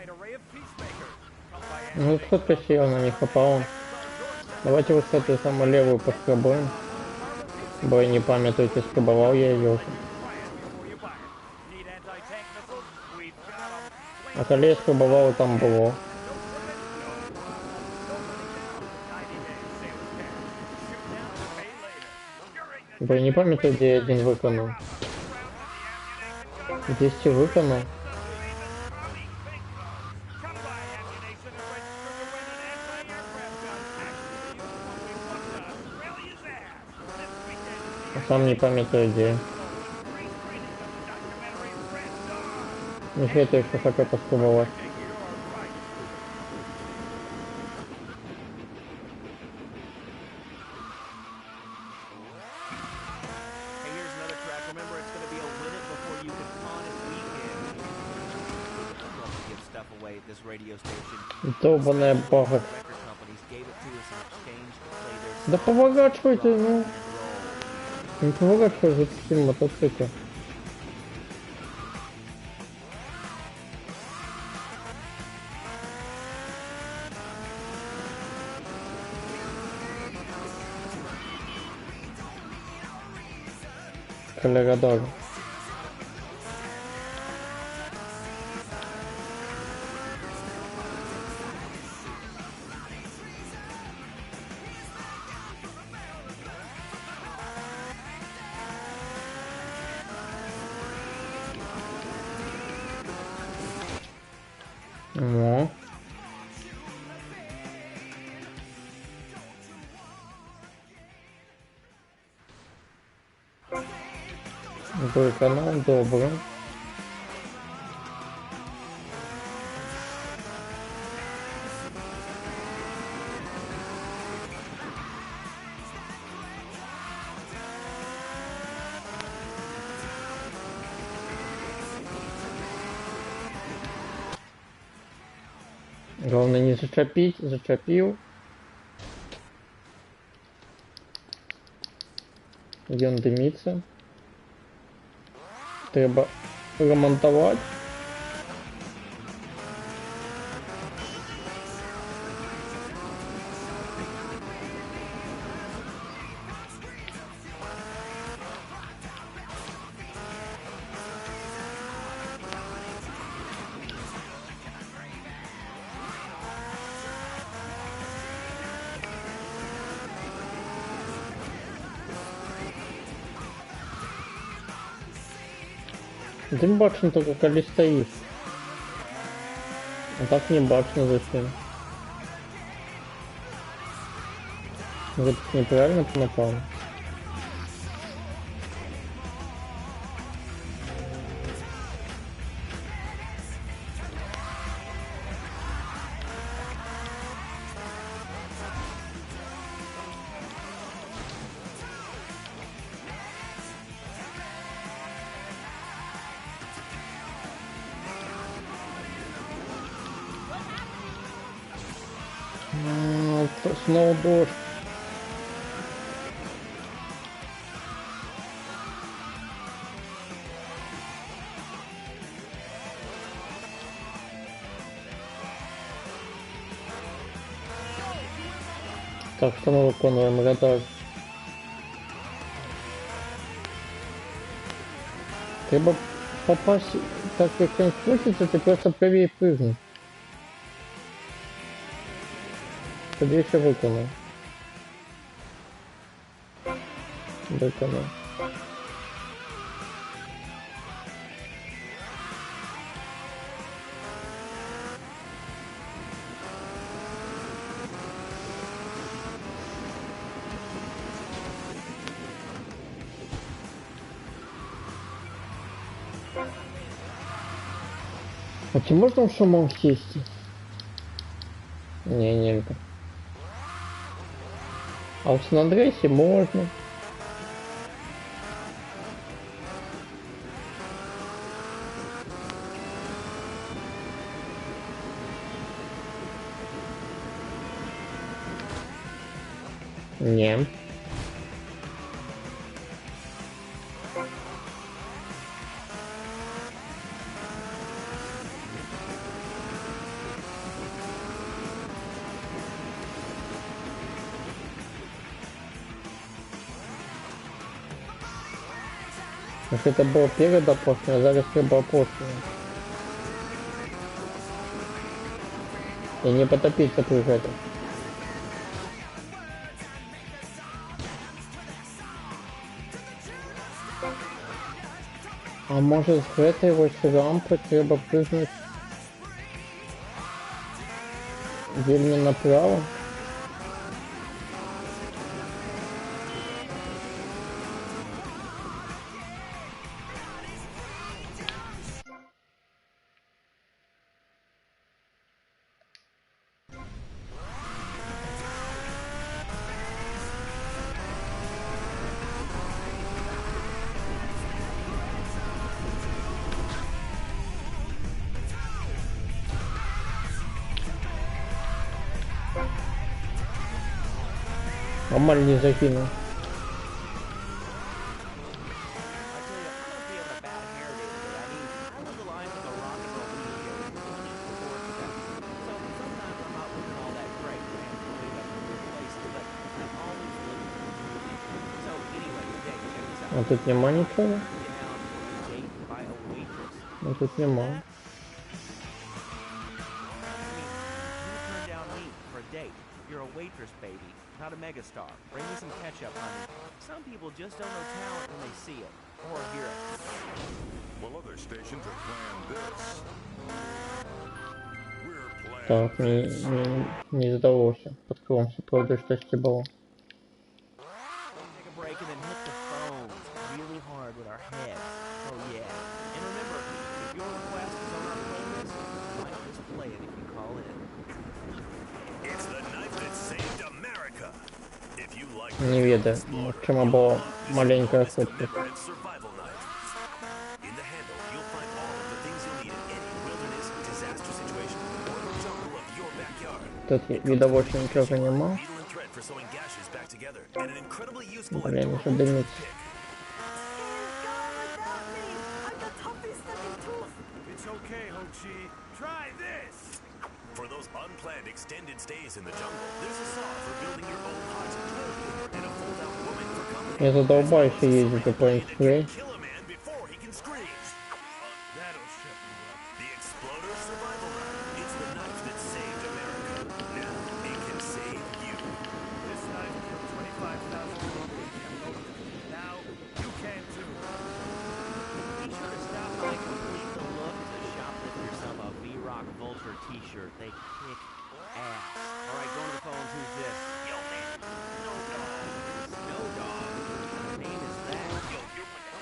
wide array of peacemakers. Come by Ну, кто-то сел на них попал. Давайте вот с этой самой левую поскрабуем. Бо не памятуйте, скрабовал я ее уже. Need anti-tank missiles? We've got 'em. А коли я скрабовал, там было. 90 days, sailors can. Shoot now, pay later. During the Бо не памятаю, где я один выконал. 10 выконал. come by ammunition and register to win an anti-aircraft gun. Actually, the one we want to rally his ass. This weekend, А сам не памятаю, где. free screening of the documentary Red Dawn. Ну, что это еще хотел поскрабовать. Hey, here's another track. Remember, it's gonna be a win it before you can pawn it weekend. I'd love to give stuff away at this radio station. Долбаная бага. Record companies gave it to us in exchange to play their Да поворачивайте, ну. roll. Не поворачивай за таким мотоциклом. Колорадо. О. Добрый канал, добрый. Главное не зачепить, зачепил. Где он дымится? Треба ремонтовать. Ты бачно только коли стоишь. А так не бачно зачем. Вот неправильно напал. Снова дождь. Так, что мы выконываем? Радар. Треба попасть, так как он спустится, ты просто правее прыгнуть. Тоді ще виконав. Виконав. А чи можна в шумом сісти? Не, нельзя. А в Сан-Андреасе можно. Не. Якщо це було перед опошнею, а зараз треба опошнею. И не потопиться при этом. А может с этой ось рампы треба прыгнуть вельми направо? Амаль не закинул. I tell you, I must be having a bad hair day today. I mean, I love the lines of the rock and roll music here before it's done. So sometimes I'm not looking all that great, man. Ended up in weird places, but I'm always looking for improvement. So anyway, today, check this out. А тут нема ничего? Get out on a date by a waitress. А тут нема. I mean, you turn down me for a date. You're a waitress, baby, not a megastar. Bring me some ketchup, honey. Some people just don't know talent when they see it or hear it. Well, other stations are playing this. We're playing Так, не сдалося. Подкромся, правда, что стебало. Take a break and then hit the phones really hard with our heads. Oh yeah. And remember, if your request is on our playlist, we might just play it if you call in. It's the knife that saved America. If you like Не ведаю, чему была маленькая ошибка. Never-end survival knife. In the handle, you'll find all of the things you'll need in any wilderness, disaster situation, or the jungle of your backyard. Тут видовочно ничего нема. Needle and thread for sewing gashes back together, and an incredibly useful Блин, and еще дымится. It's okay, Ho-Chi. Try this! For those unplanned extended stays in the jungle, there's a saw for building your own hut, and a fold-out woman for company. Я задолбаюсь ездить по Point-Spray. Kill a man before he can scream. That'll shut you up. The Exploder Survival Knife. It's the knife that saved America. Now it can save you. This knife killed 25,000 people in Cambodia. Now you can too. Be sure to stop by Complete the Look to shoplift yourself a V-Rock Vulture t-shirt. They kick ass. All right, going to the phones. Who's this? Yo, man. Snow Dog. Snow Dog. What kind of name is that? Yo, you're gonna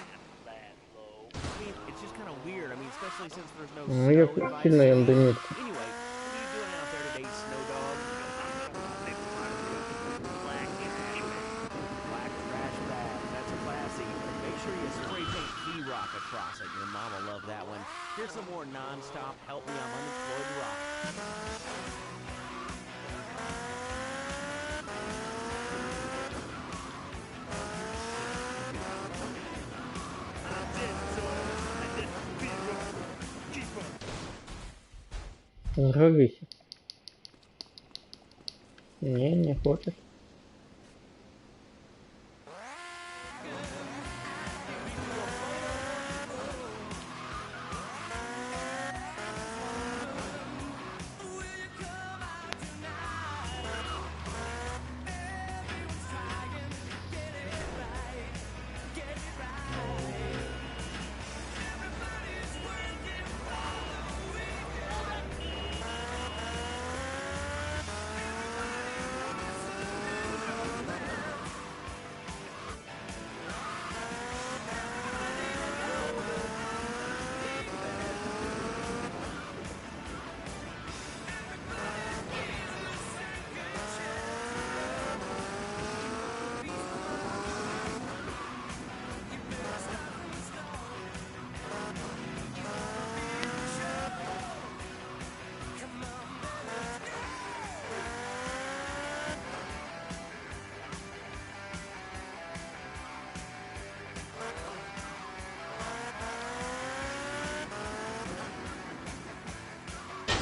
last low. I mean, it's just kind of weird. I mean, especially since there's no Ну, я snow advice. сильно им дымится. Anyway, what are you doing out there today, Snow Dog? Black Black trash bags. That's classy. Make sure you spray paint V-Rock across it. Your mama love that one. Here's some more non-stop help me, I'm unemployed rock. Сжигайся. Не хочешь.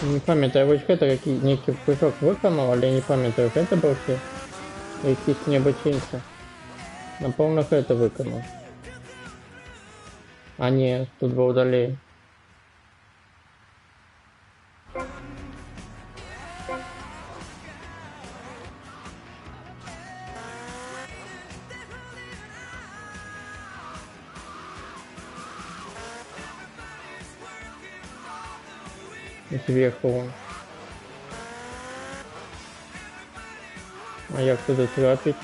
Не пам'ятаю, ось это некий прыжок виконав, але не пам'ятаю, это був чи якийсь небочинці. Напевно, это виконав. А ні, тут був далі. Зверху вон. А як туди трапить?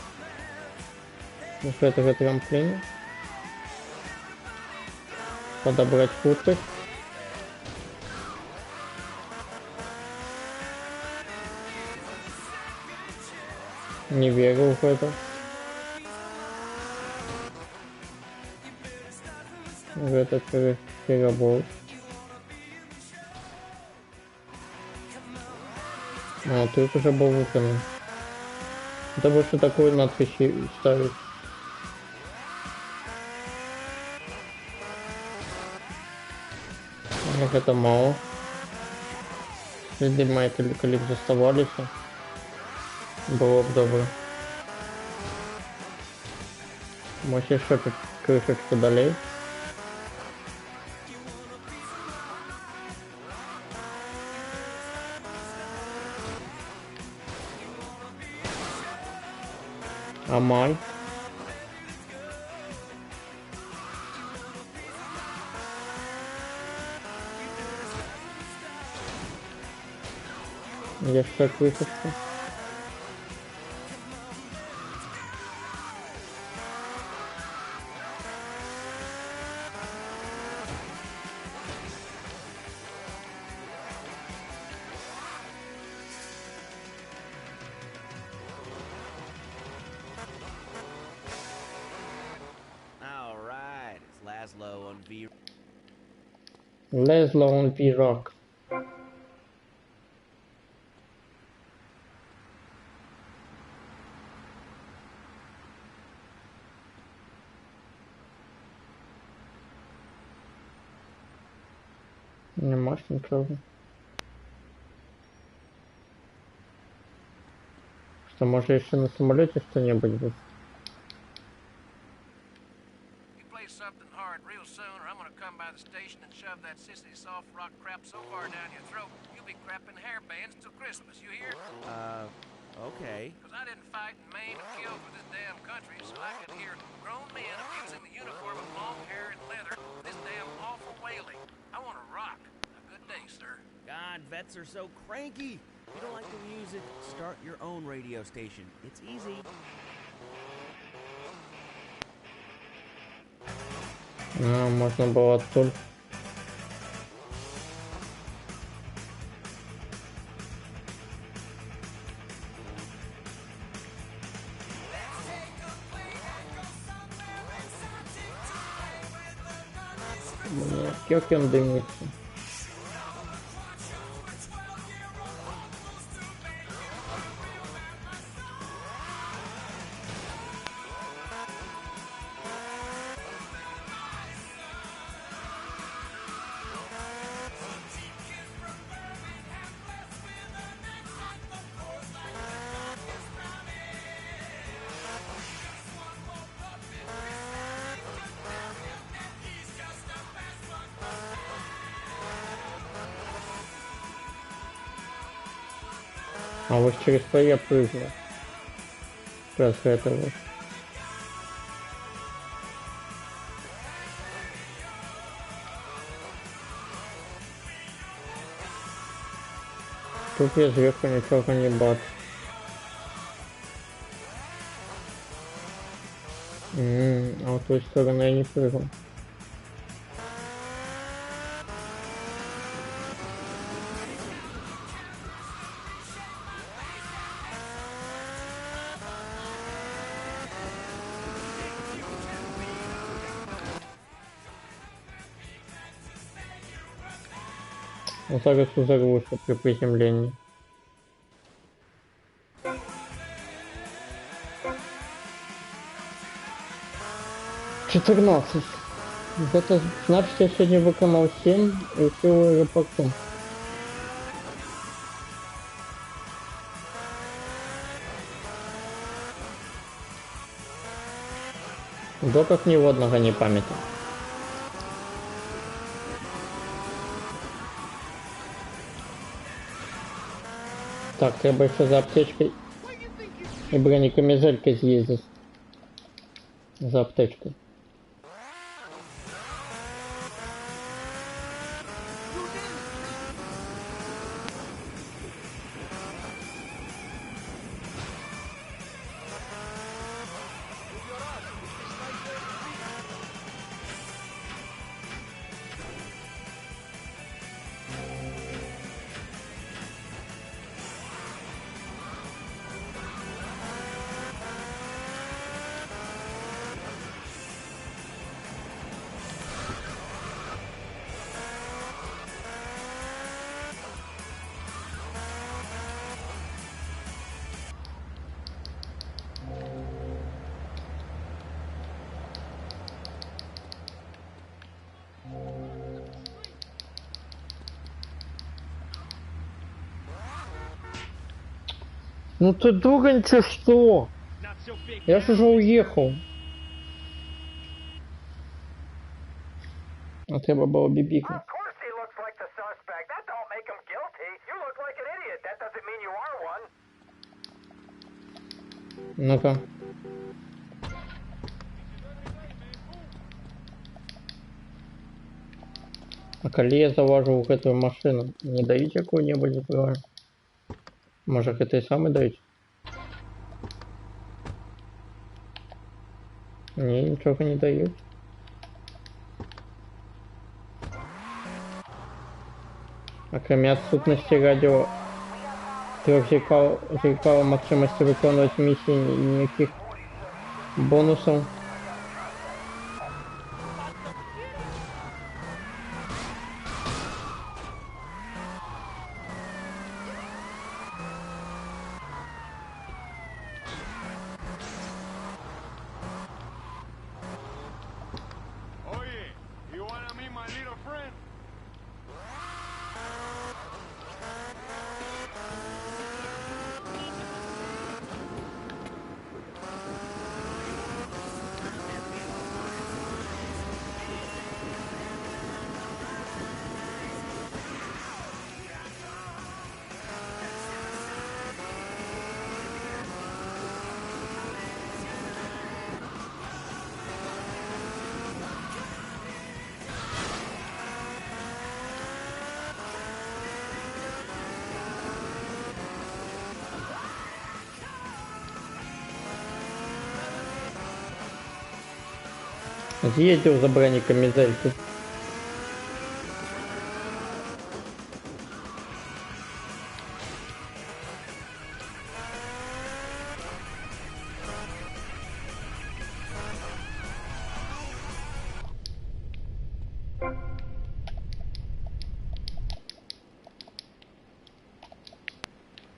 Ну что, это же трамплин? Подобрать скорость. Не верю в это. В этот перебор. А, тут уже был выполнен. Это больше такой надпись ставить. Як это мало. Если мои коллег заставались, было бы добро. Может еще тут крышечку долей. Амаль. Еще крышечку. All right, it's Laszlo on V. Laszlo on V-Rock. Не можешь ничего. Что, может еще на самолете что-нибудь быть? You play something hard real soon, or I'm gonna come by the station and shove that sissy soft rock crap so far down your throat, you'll be crapping hair bands till Christmas, you hear? Okay. Because I didn't fight and maim and kill for this damn country, so I could hear grown men abusing the uniform of long hair and leather for this damn awful wailing. I want to rock. A good day, sir. God, vets are so cranky. You don't like the music? Start your own radio station. It's easy. А, можно было оттуда. Мне как он дымится. А вот через что я прыгну. Как раз это вот. Тут я сверху ничего не бачу. А в той стороны я не прыгал. Вот так вот взорвутся при приземлении. «14». Это значит, я сегодня выконал 7 и все в аэропорту. Доков ни одного не памятаю. Так, треба ще за аптечкой і бронекамізелькой з'їздити. За аптечкой. Ну ты дурень, ты что? Я же уже уехал. А треба было бибикнуть. Of course he looks like the suspect. That don't make him guilty. You look like an idiot. That doesn't mean you are one. Ну-ка. А коли я завожу в эту машину, не даете какую-нибудь зброю? Может, это и самый даете? Не, ничего не дают. Окромя відсутності радіо 3 зеркал можливості виконувати місії ніяких бонусів. Oye, you wanna meet my little friend? З'їздив за бронекамізельку.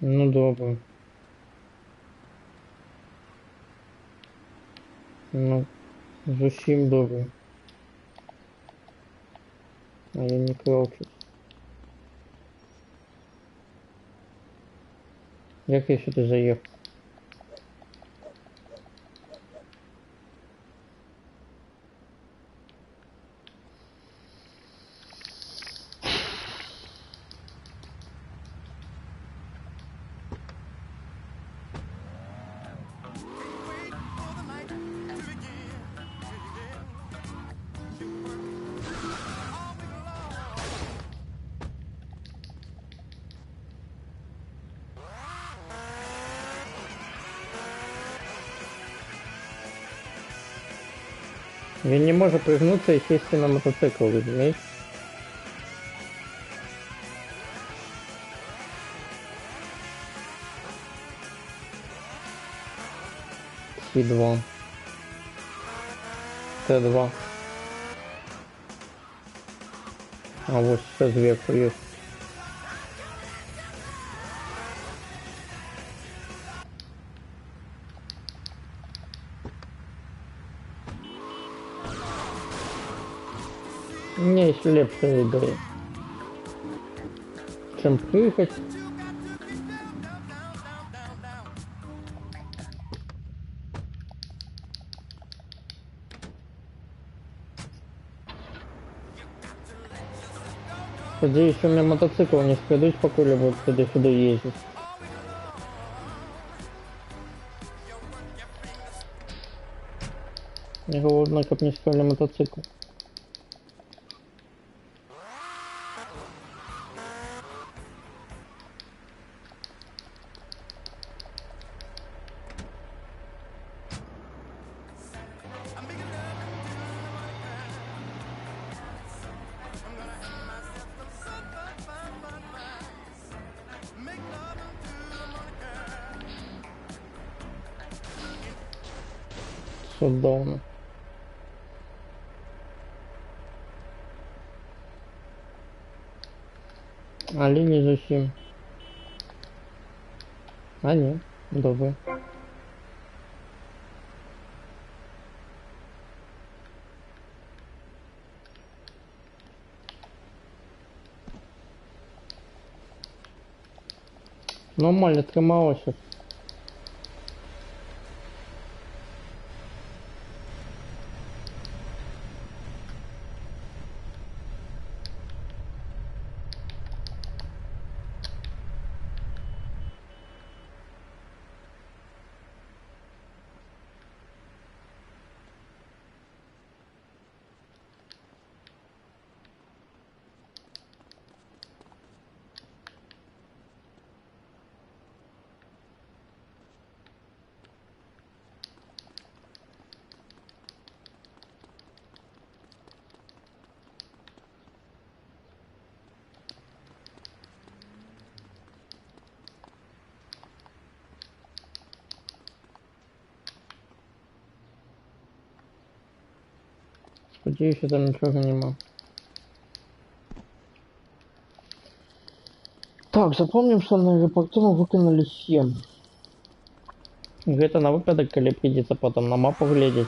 Ну добре. Ну, зовсім добре. А я не кручусь. Як я сюди заїхав? Він не може пригнутися і сісти на мотоцикл, розумієш? Т2. Т2. А вот все зверху есть. Мне есть лепшая игры, чем прыгать. Надеюсь, что у меня мотоцикл не скрадуть, пока я буду сюда ездить. Головне, щоб не спали мотоцикл. Шотдауна. Але не зовсім. А ні, добре. Нормально трималося. Сподіваюся, там нічого нема. Так, запомним, что на аэропорту мы выкинули 7. Гэта на выпадок, калі придется потом на мапу глядеть.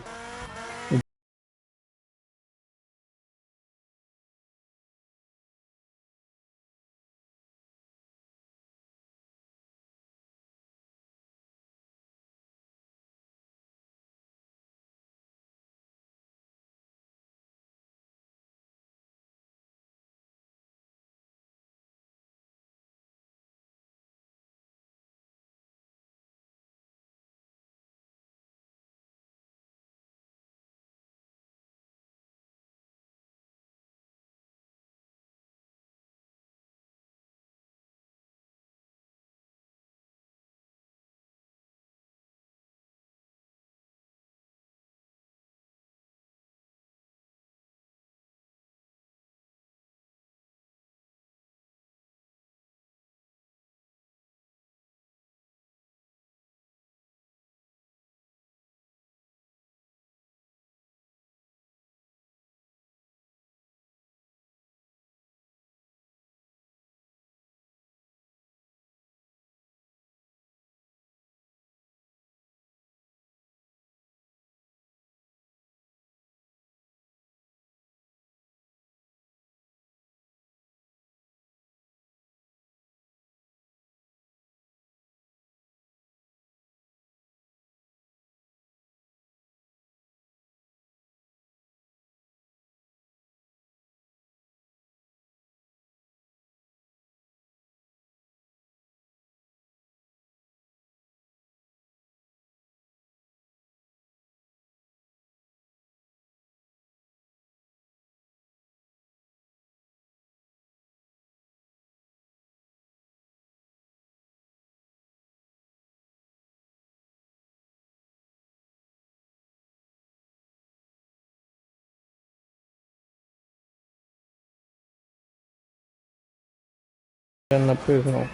Я напрыгнул.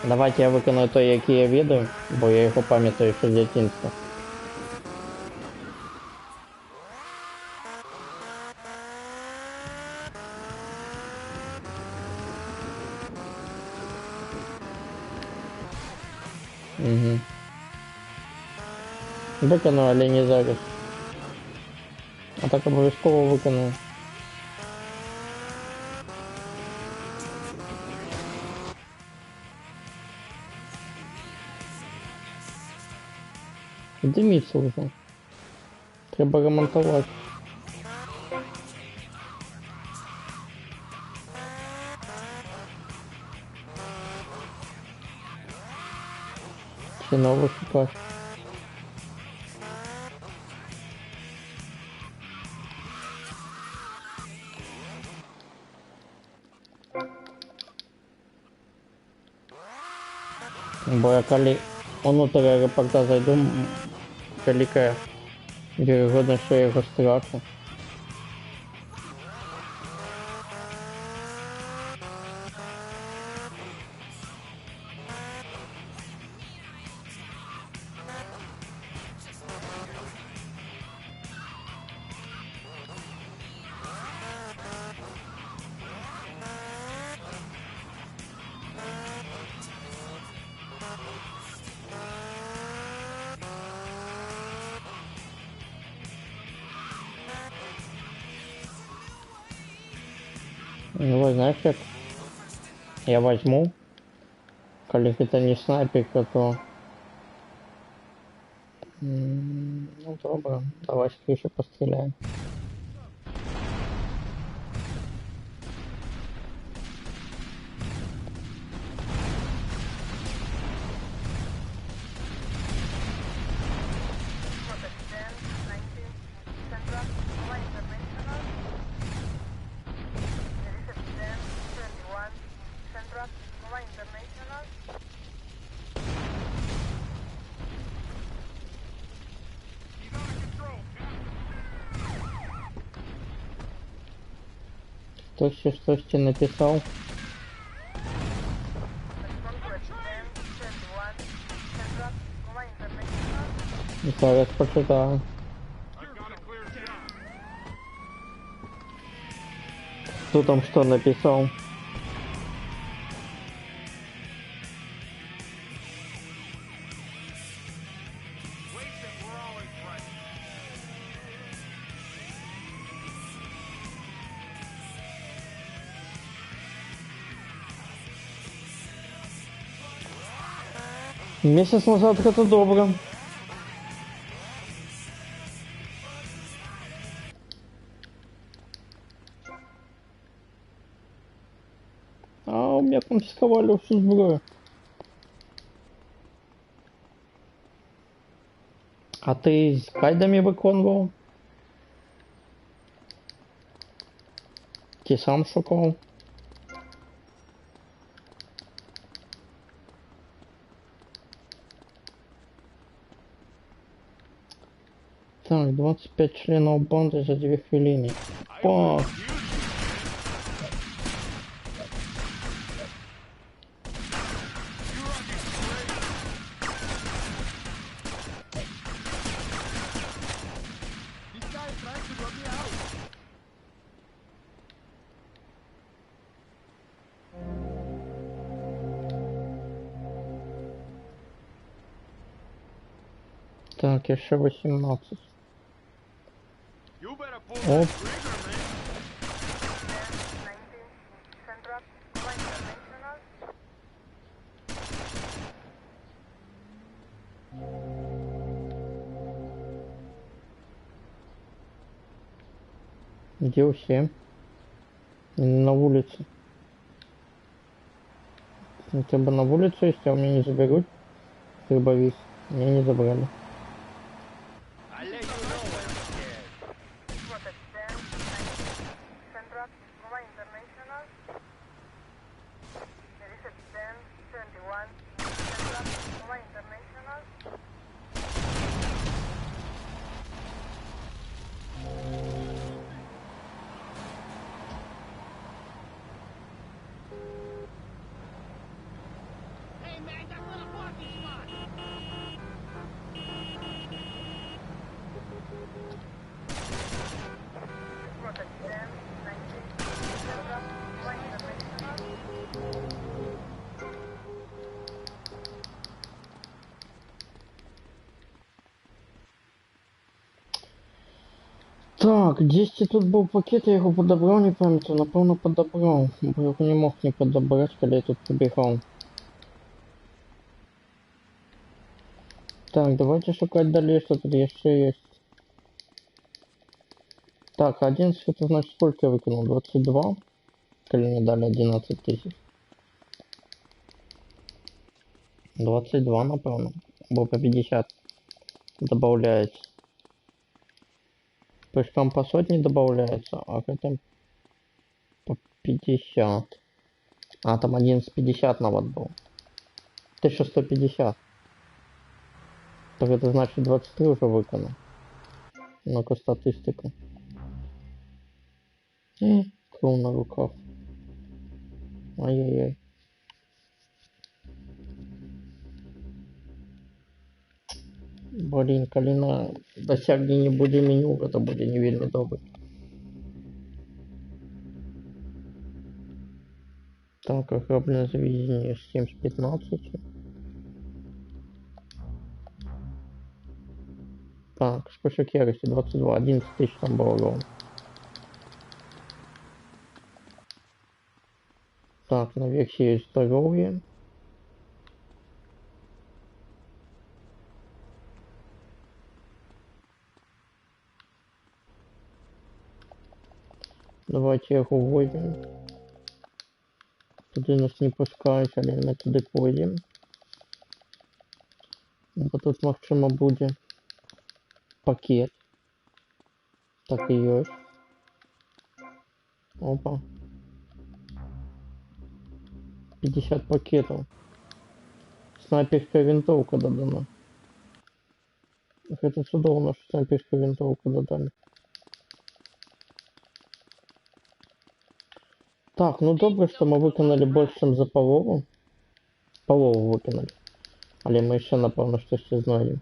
Давайте я виконую той, який я відаю, бо я його пам'ятаю ще з дитинства. Угу. Виконую, але не зараз. А так обов'язково виконую. Диміться вже. Треба ремонтувати. Ще нову шукати. Бо я коли внутрь аеропорта зайду, велика вероятность, що я його страчу. Ну, знаешь как? Я возьму, коли это не снайперка, то... Ну, добро. Давай с крыши постреляем. Что тебе написал? Зараз почитаю. Кто там что написал? Месяц назад это добро. А у меня конфисковали всю сброю. А ты с кайдами виконував? Ти сам шукав? Так, 25 членов банды за 2 хвилины. Пак. Так, еще 18. Оп. Где все? На улице. Хотя бы на улицу, если у меня не заберут. Либо весь. Меня не забрали. Так, 10 тут был пакет, я его подобрал, не памятаю, напевно подобрал. Бо я его не мог не подобрать, когда я тут побегал. Так, давайте шукать далее, что тут еще есть. Так, 11 это значит сколько я выкинул? 22? Или мне дали 11 тысяч? 22, напевно. бо по 50 добавляется. Прыжкам по сотне добавляется, а к этому по 50. А, там 1150 на вот был. 1150. Так это значит 23 уже выконал. Ну-ка, статистика. Кров на руках. Ай-яй-яй. Блин, калі на досягненні будзе меню, гэта будзе не вельмі добра. Так, аграбленное заведение 7 с 15. Так, спешок ярости 22, 11 тысяч там было ровно. Так, на версии есть здоровье. Давайте его возьмем. Туди нас не пускають, але ми туди пойдемо. Бо тут, можливо, буде пакет. Так і є. Опа. 50 пакетов. Снайперская винтовка додана. Это чудовно, что снайперскую винтовку додали. Так, ну добре, что мы виконали больше, чем за полову. Полову виконали. Але мы еще, напевно, щось знайдемо.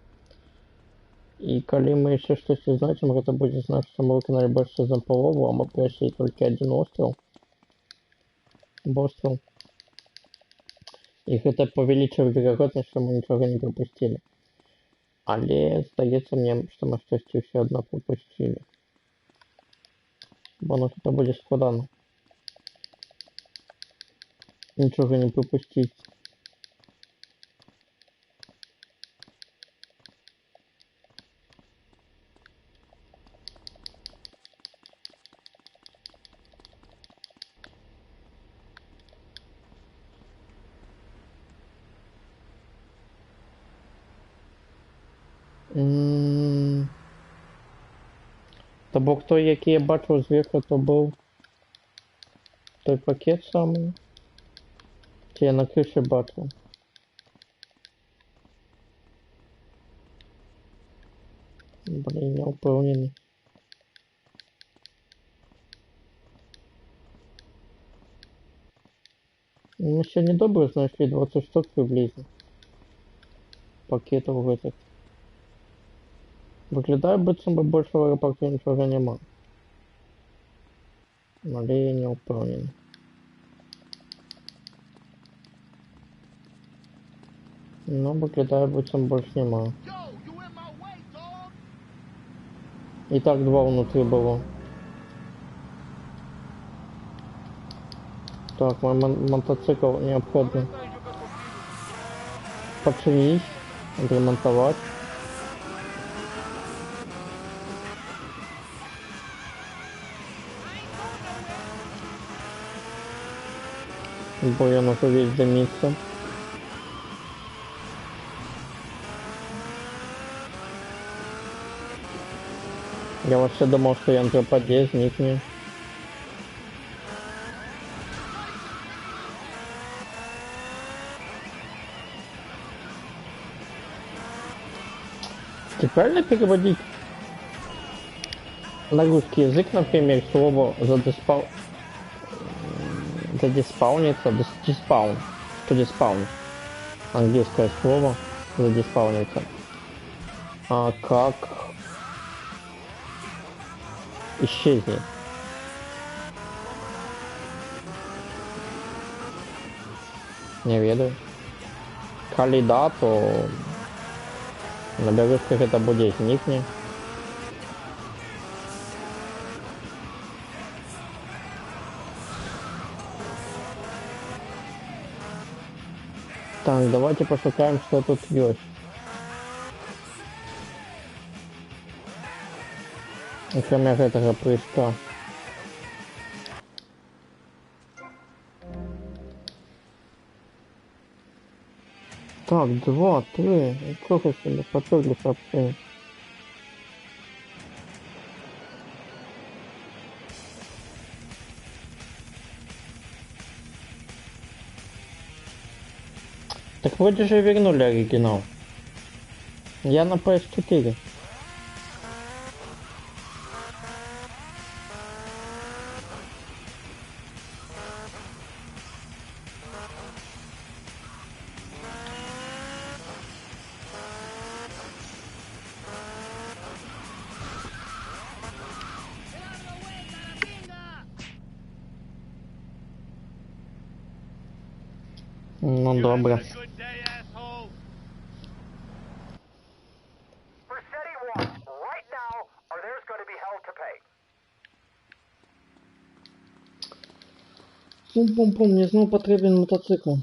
И коли мы еще щось знайдем, это будет значить, что мы виконали больше за полову, а мы пройшли только один остров. Остров. И это повеличивает вероятность, что мы ничего не пропустили. Але здається мне, что мы щось все одно пропустили. Бо ну это будет складно. Ничего не пропустить. То бок той, який я бачив зверху, то був той пакет самий. Чи я на криші бачив. Блін, не впевнений. Мы сегодня добре знайшли 20 штук приблизно. Пакетов в этих. Выглядает, будто бы больше в аэропорту ничего нема. Але я не впевнений. Но выглядает, будто больше нема. И так два внутри было. Так, мой мотоцикл необходимо починить, отремонтовать. Бо я уже весь дымится. Я вообще думал, что я на пропаде, сникни. Ты правильно переводить на русский язык, например, слово задиспаунится, диспаун, что диспаун, английское слово задиспаунится, а как исчезнет. Не ведаю. Коли да, то на белорусских это будет зникни. Так, давайте пошукаем, что тут есть. Кроме этого прыжка. Так, 2, 3. Ничего себе, потерли сообщение. Так вроде же вернули оригинал. Я на PS4. Ну добре. Vercetti wants right now, or there's going to be hell to pay. Пум-пум-пум, мне снова потребен мотоцикл.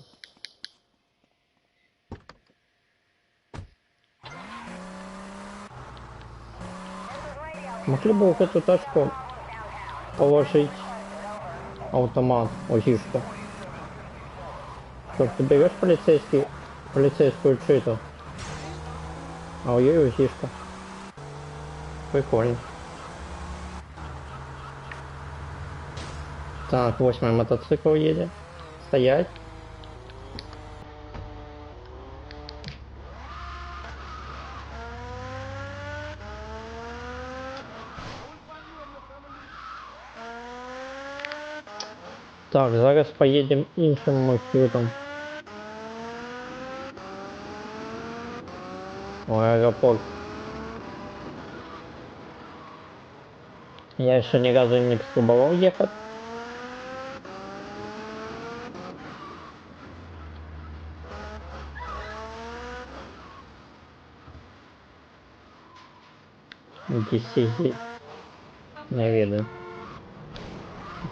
Могли бы в эту тачку положить автомат, УЗИшку. Что, ты берешь полицейскую читу, а у нее УЗИшка. Прикольно. Так, 8-й мотоцикл едет. Стоять. Так, зараз поедем іншим маршрутом. В аэропорт. Я еще ни разу не пробовал ехать. DCZ. Не видно.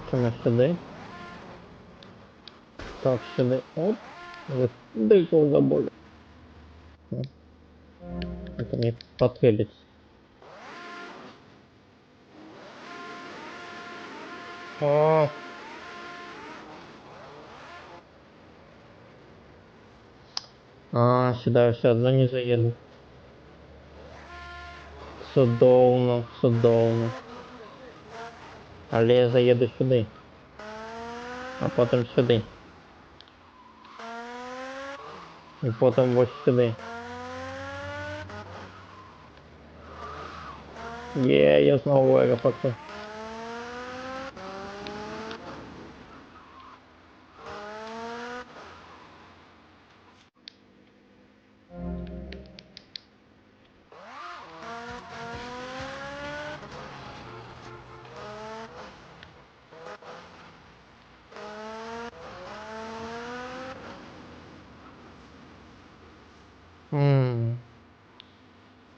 Что мы сюда? Так, сюда. Оп. Вот дырку забыли. Это мне потребуется. Сюда я все одно не заеду. Судовно. Але я заеду сюда. А потом сюда. И потом вот сюда. Я снова в аэропорту.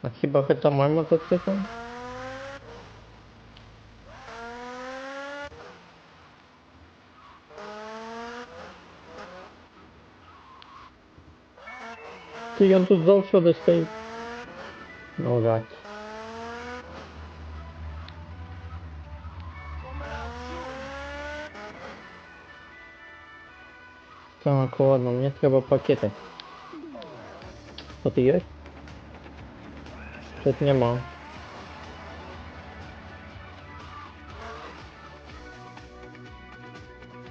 А хіба это мой мотоцикл? Ти он тут завсюди стоїть. Ну гад. Так, ладно, мне треба пакети. Тут є? Тут нема.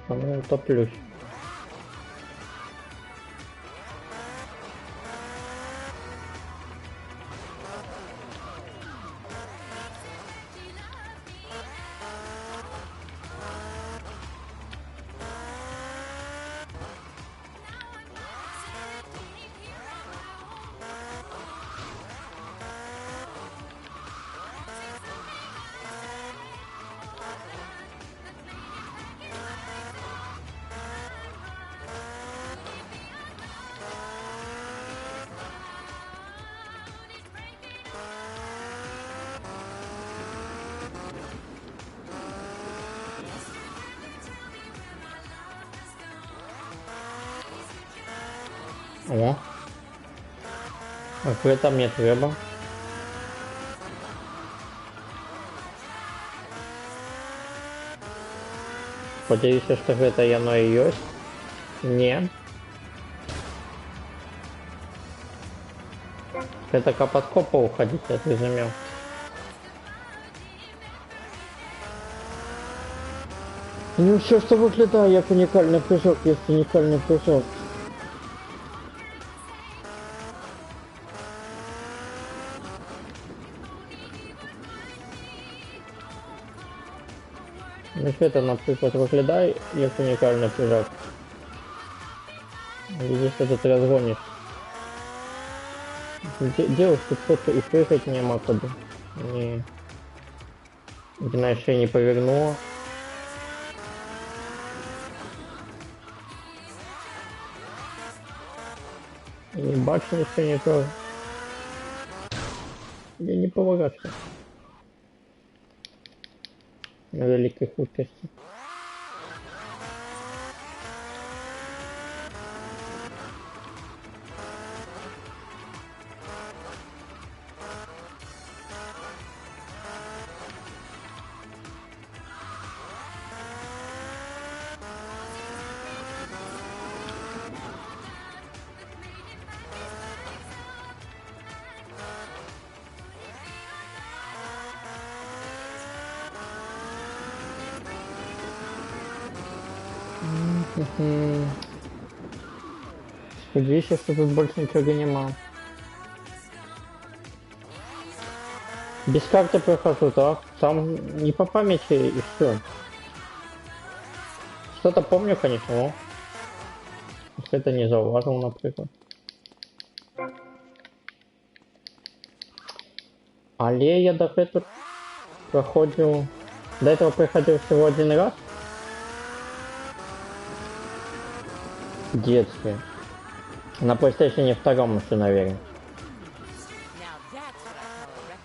А ну топлюсь. О. А там мне треба. Сподіваюся, що гэта яно і ёсць. Не. Это капоскопа уходить, я ты замел. Ну все, что выглядає як унікальний прыжок, есть унікальний прыжок. Ну что это, наприклад, выглядає як унікальний прыжок. Видишь, что ты разгонишь. Девушку фото и прыгать нема куда. Не. Она еще не повернула. И не бачу ничего не то. Я не поворачиваю. На великой худкости. Сподіваюся, що тут больше ничего нема. Без карты прохожу, так? Там не по памяти и все. Что-то помню, конечно, но если это не зауважил, например. Але я до этого проходил... До этого приходил всего один раз. В детстве. На PlayStation 2 еще, наверное.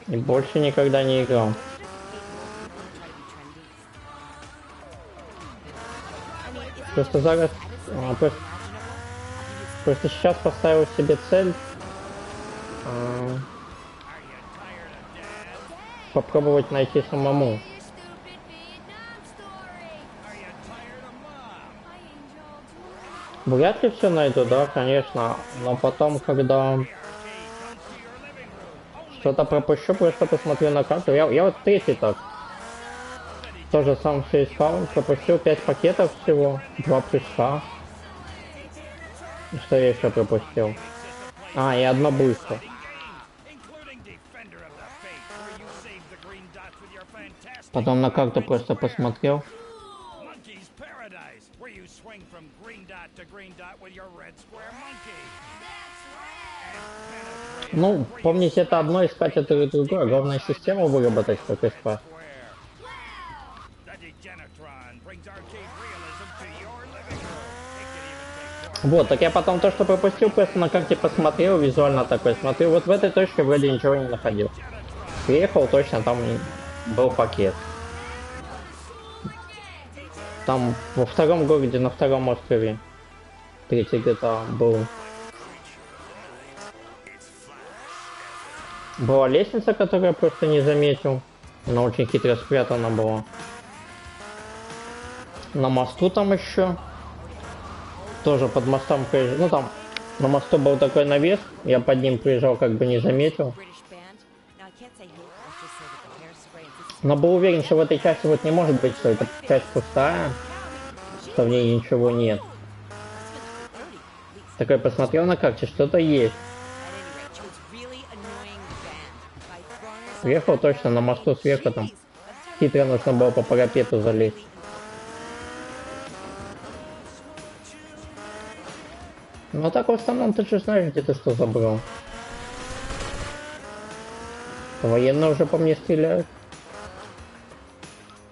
И больше никогда не играл. Просто зараз... Просто сейчас поставил себе цель... попробовать найти самому. Вряд ли все найду, да, конечно, но потом, когда что-то пропущу, просто посмотрю на карту. Я вот третий так. Тоже сам 6 паунд, пропустил 5 пакетов всего, 2 прыжка. Что я еще пропустил? А, и одно быстро. Потом на карту просто посмотрел. Ну, помните, это одно, искать это и другое. Главное систему выработать, как искать. Вот, так я потом то, что пропустил, просто на карте посмотрел, визуально такой смотрю. Вот в этой точке вроде ничего не находил. Приехал, точно там был пакет. Там во втором городе, на втором острове. Третий где-то был. Была лестница, которую я просто не заметил. Она очень хитро спрятана была. На мосту там еще. Тоже под мостом приезжал. Ну там на мосту был такой навес. Я под ним приезжал, как бы не заметил. Но был уверен, что в этой части вот не может быть, что эта часть пустая. Что в ней ничего нет. Такой посмотрел на карте, что-то есть. Сверху точно, на мосту сверху там. Хитро нужно было по парапету залезть. Ну так в основном ты же знаешь, где ты что забрал. Военные уже по мне стреляют.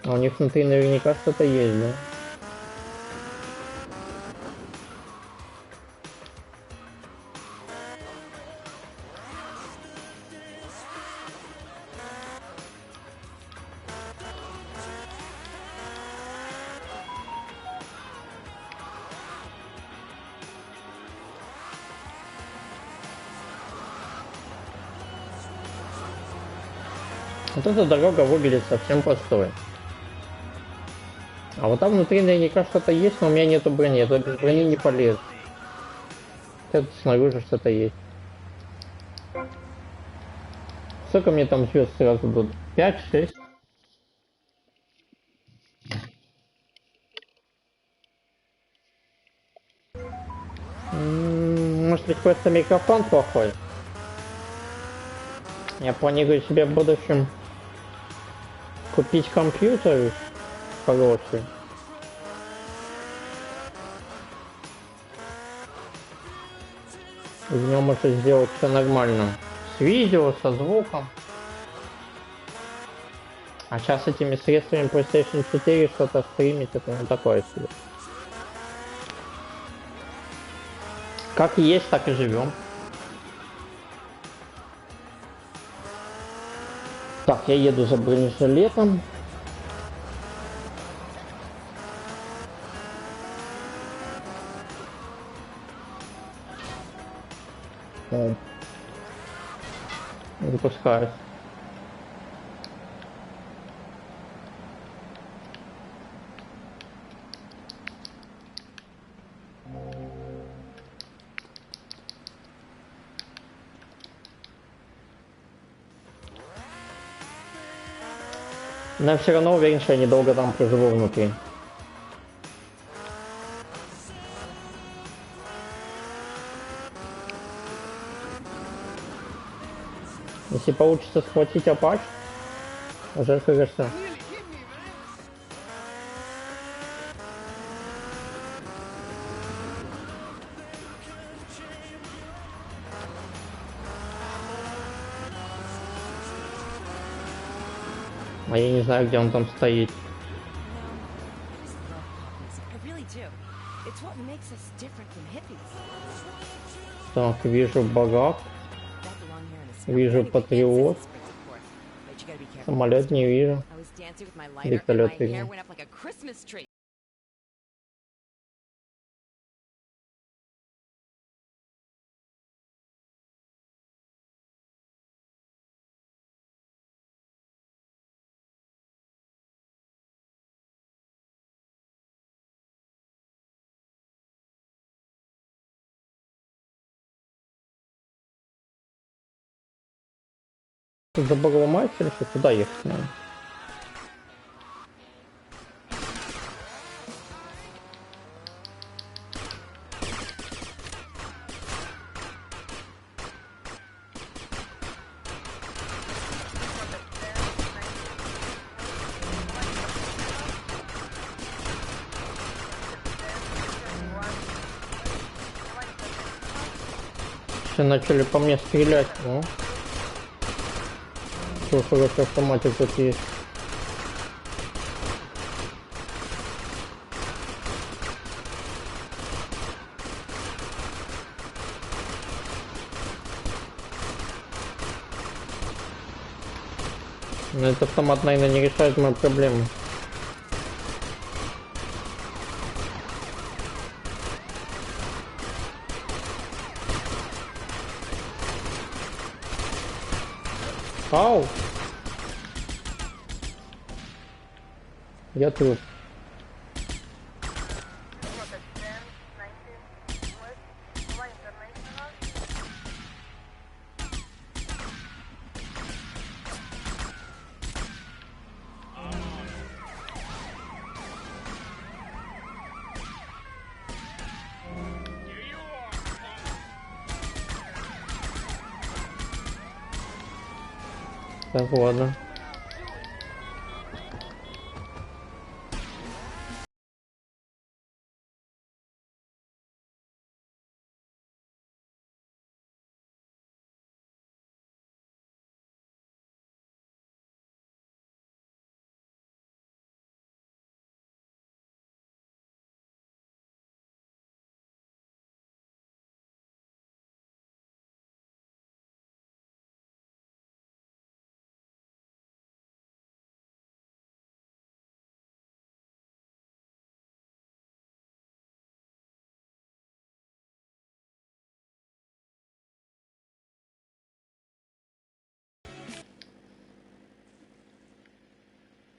А у них внутри наверняка что-то есть, да? Вот эта дорога выглядит совсем простой. А вот там внутри наверняка что-то есть, но у меня нету брони. Я без брони не полез. Это снаружи что-то есть. Сколько мне там звезд сразу дадут? 5-6? Может быть, просто микрофон плохой? Я планирую себе в будущем купить компьютер хороший. И в нем можно сделать все нормально. С видео, со звуком. А сейчас этими средствами PlayStation 4 что-то стримить, это не такое себе. Как есть, так и живем. Так, я еду за бронежилетом. Запускаюсь. Но я все равно уверен, что я недолго там проживу внутри. Если получится схватить Апач, уже хорошо. А я не знаю, где он там стоит. Так, вижу Багак. Вижу Патриот. Самолет не вижу. Вертолет видно. Забыл мать или что? Куда ехать надо? Все начали по мне стрелять, ну. Что хороший автоматик тут есть. Но этот автомат, наверное, не решает мою проблему. Ау! Я труп. Так, ладно.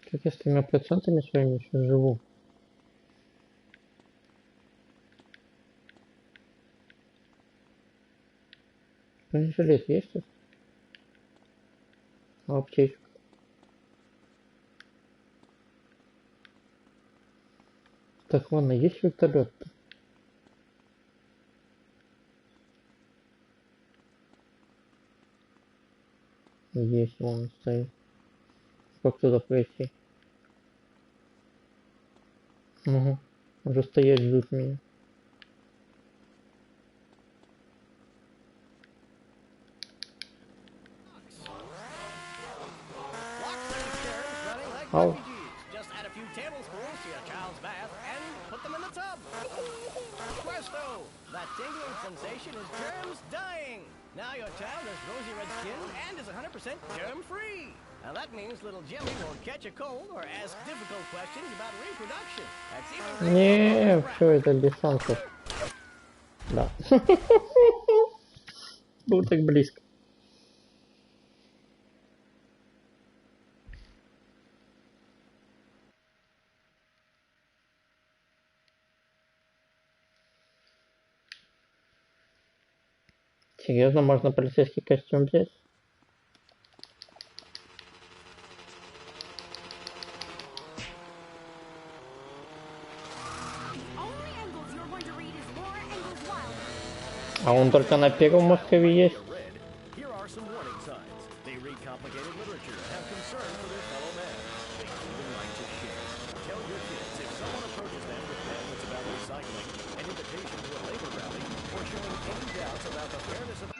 Как я с 3% своими еще живу? Бронежилет есть тут? Аптечка. Так, ладно, есть вертолет-то? Есть, вон стоит. Как туда пройти? Угу. Уже стоять ждут меня. Ау. Just add a few tablespoons to your child's bath and put them in the tub. Presto! That tingling sensation is germs dying. Now your child has rosy red skin and is 100% germ-free. Now that means little Jimmy won't catch a cold or ask difficult questions about reproduction. That's even Не, все это без шансов. Да. Было так близко. Серьезно, можно полицейский костюм взять? А он только на первом острове есть? Here are some warning signs. They read complicated literature and have concern for their fellow man. They even like to share. Tell your kids if someone approaches them with pamphlets about recycling, an invitation to a labor rally, or showing any doubts about the fairness of...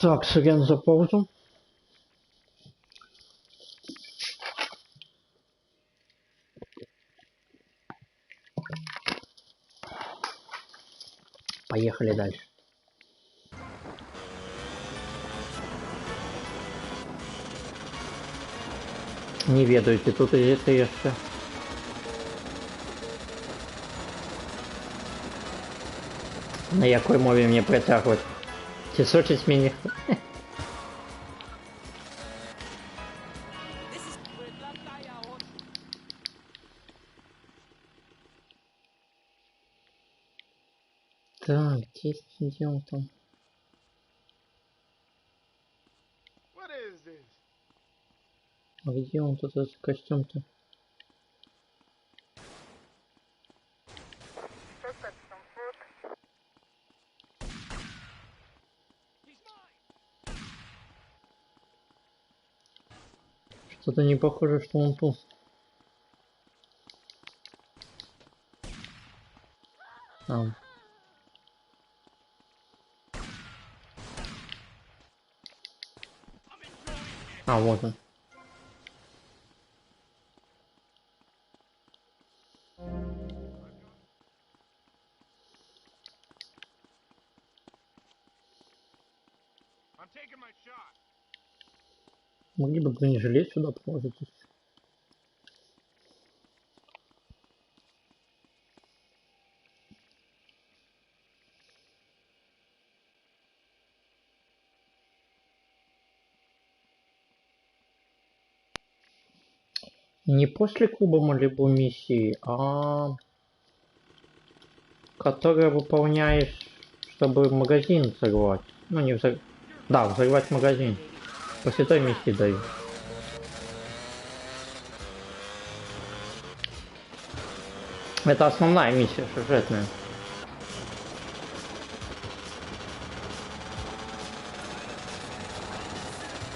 Так, сорян за паузу. Поехали дальше. Не ведаете, тут і це jeszcze. На якій мові мені притягувати? Чи сочить мені? Так, где он там? А где он тут этот костюм-то? Что-то не похоже, что он тут. Вот он. Могли бы бронежилет сюда положить. Не после куба Малибу миссии, а которая выполняешь, чтобы магазин взорвать. Ну не взорвать. Да, взорвать магазин. После той миссии даю. Это основная миссия сюжетная.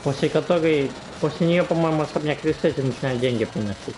После которой, после нее, по-моему, особняк Ресети начинает деньги приносить.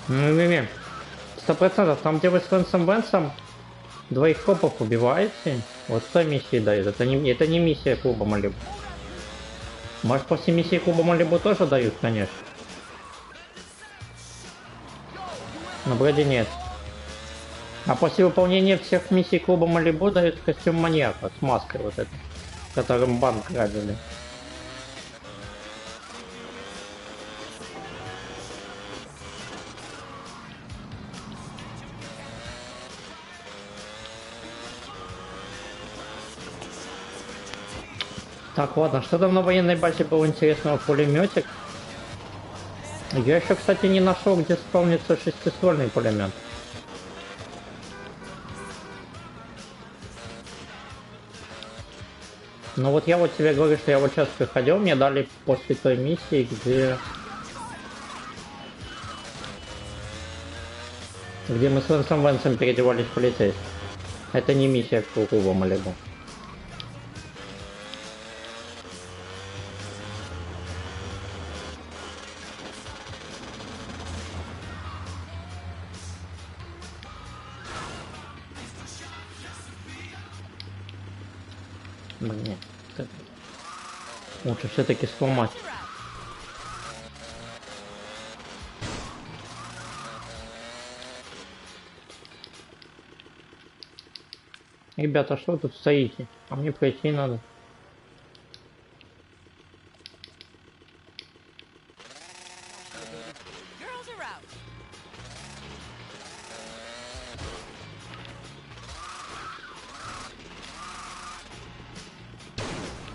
Не-не-не. 100%. Там, где вы с Венсом Венсом двоих копов убиваете, вот той миссии дают. Это не миссия клуба Малибу. Может, после миссии клуба Малибу тоже дают, конечно. Но вроде нет. А после выполнения всех миссий клуба Малибу дают костюм маньяка с маской вот этой, которым банк грабили. Так, ладно, что там на военной базе было интересного? Пулеметик. Я еще, кстати, не нашел, где спавнится шестиствольный пулемет. Ну вот я вот тебе говорю, что я вот сейчас приходил, мне дали после той миссии, где мы с Венсом Венсом переодевались в полицейских. Это не миссия к клубу Малибу. Блин, лучше все-таки сломать. Ребята, что тут стоите? А мне пройти надо.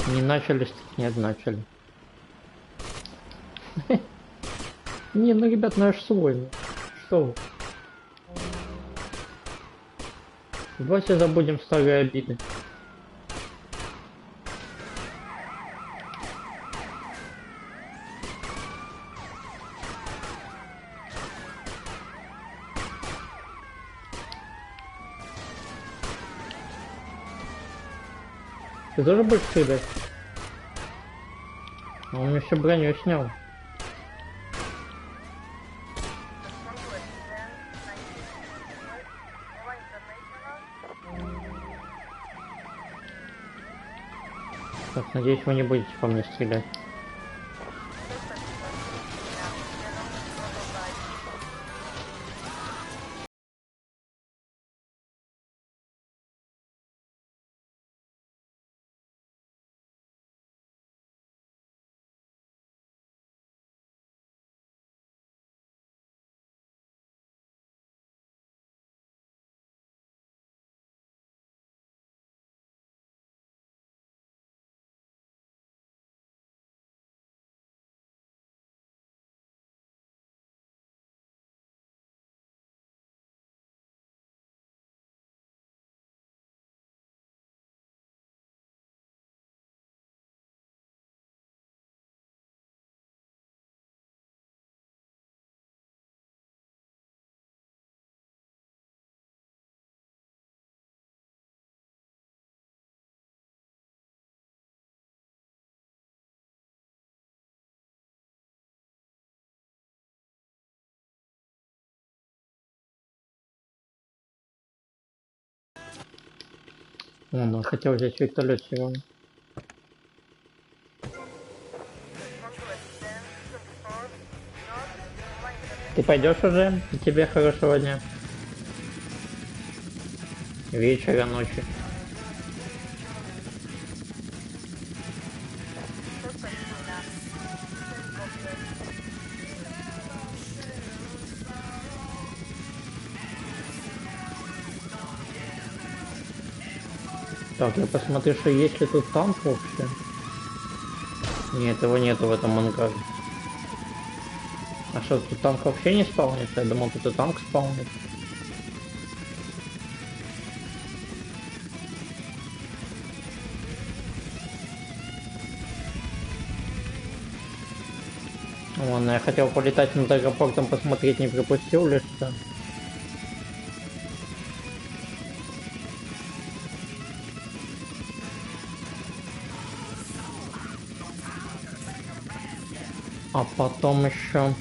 Не начали? Нет, начали. Не, ну, ребят, ну я ж свой. Что вы? Давайте забудем старые обиды. Ты тоже будешь стрелять? А он еще броню снял. Так, надеюсь, вы не будете по мне стрелять. Он хотел взять вертолет сегодня. Ты пойдешь уже? И тебе хорошего дня. Вечера, ночи. Так, я посмотрю, что есть ли тут танк вообще. Нет, этого нету в этом ангаре. А что, тут танк вообще не спаунится? Я думал, тут и танк спаунится. Ладно, я хотел полетать над аэропортом, посмотреть, не пропустил ли что. А потом еще...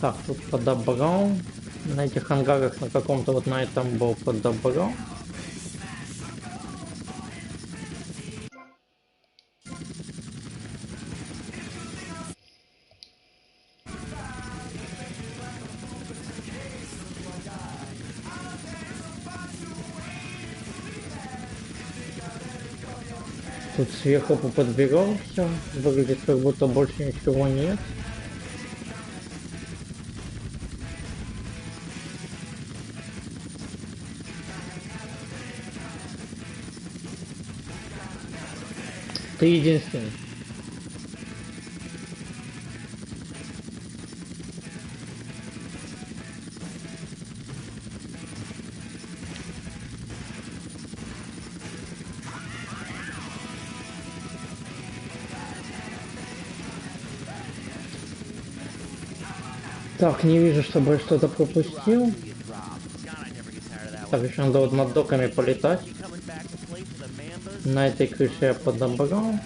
Так, тут подобрал. На этих ангарах на каком-то вот на этом был подобрал. Тут сверху поподбирал все. Выглядит, как будто больше ничего нет. Ты единственный. Так, не вижу, чтобы я что-то пропустил. Так, еще надо вот над доками полетать. На этой крыше я подобрал.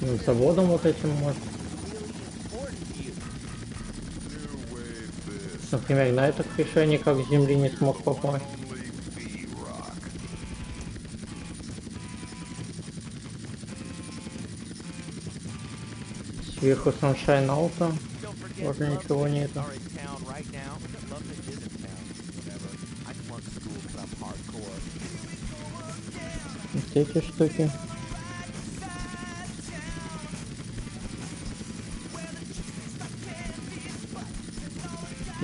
Над заводом вот этим вот. Например, на эту крышу я никак с земли не смог попасть. Сверху Sunshine Auto. Тоже ничего нету. Вот эти штуки.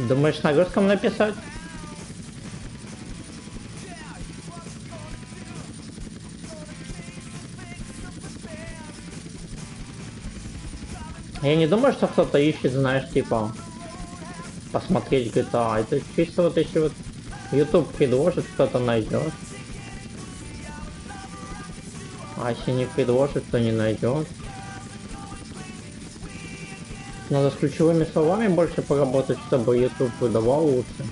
Думаешь, на русском написать? Я не думаю, что кто-то ищет, знаешь, типа, посмотреть GTA. Это чисто вот если вот YouTube предложит, кто-то найдет. А если не предложит, то не найдет. Надо с ключевыми словами больше поработать, чтобы YouTube выдавал лучше.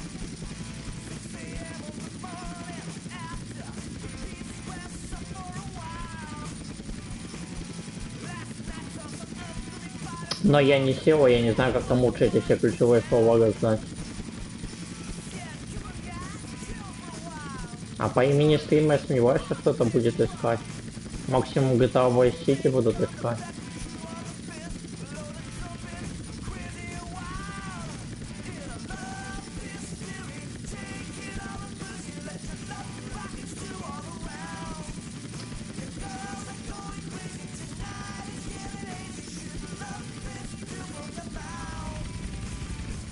Но я не SEO, я не знаю, как там лучше эти все ключевые слова раздать. А по имени стрима я сомневаюсь, что кто-то будет искать. Максимум GTA Vice City будут искать.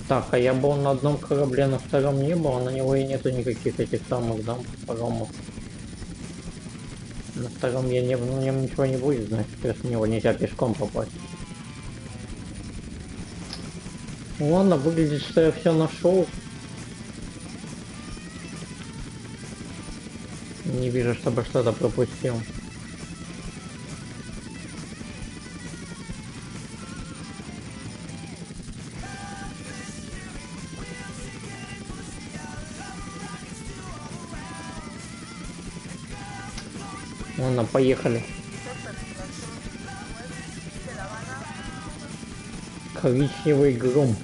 Так, а я был на одном корабле, на втором не был, а на него и нету никаких этих самых, да, паромов. На втором я не был, на нем ничего не будет, значит, если в него нельзя пешком попасть. Ладно, выглядит, что я все нашел. Не вижу, чтобы что-то пропустил. Ладно, поехали. Коричневый гром.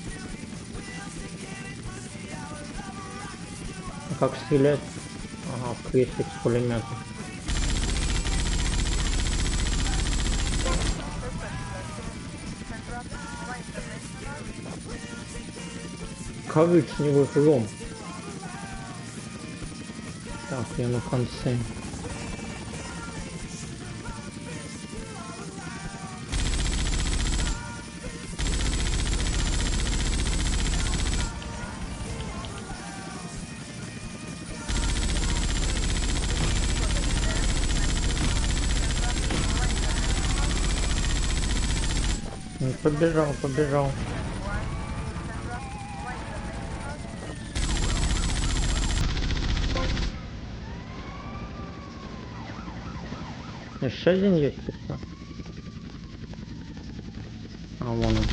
А как стрелять? Ага, в крестик с пулемета. Коричневый гром. Так, я на конце. Побежал, побежал. Еще один есть еще. А вон он.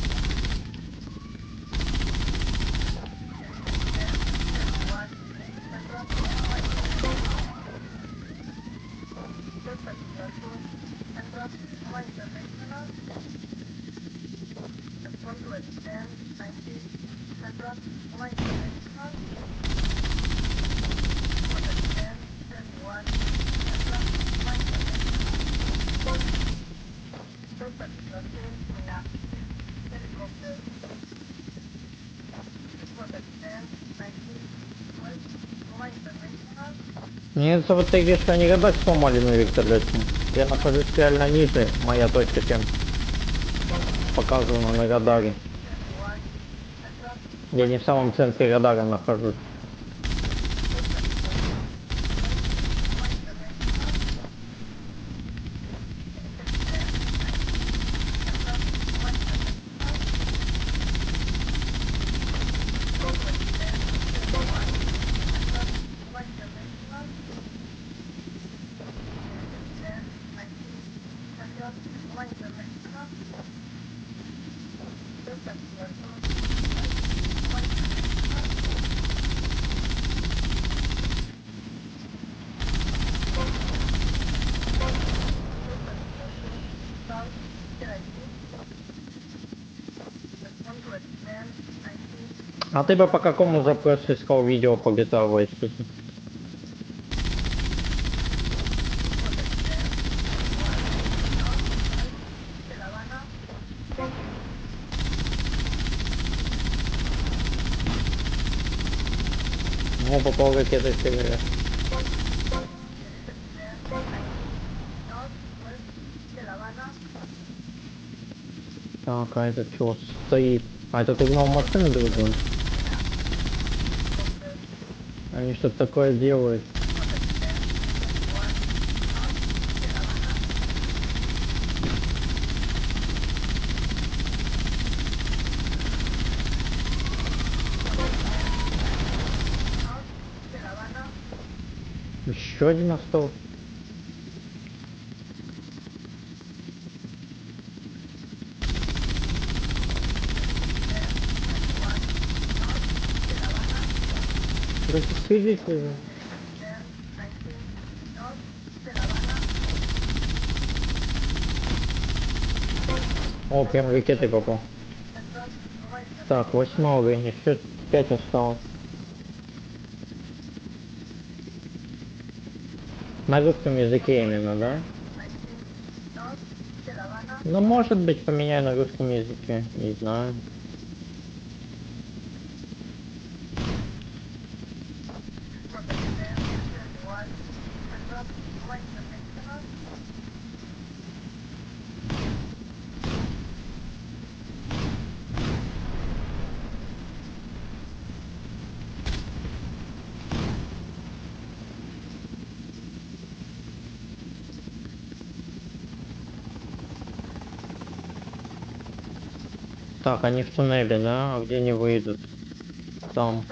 Мне кажется, вот этой вещи они когда сломали на вертолете. Я нахожусь реально ниже, моя точка, чем показано на радаре. Я не в самом центре радара нахожусь. А ты бы по какому запросу искал видео по GTA Vice City? Ну, попал ракетой стрелять. Так, а это что стоит? А это угнал машину другую? Они что-то такое делают. Еще один остался. Расследуйте. О, прям ракетой попал. Так, 8 уровень, еще 5 осталось. На русском языке именно, да? Ну, может быть, поменяю на русском языке, не знаю. Так, они в туннеле, да? А где они выйдут? Там.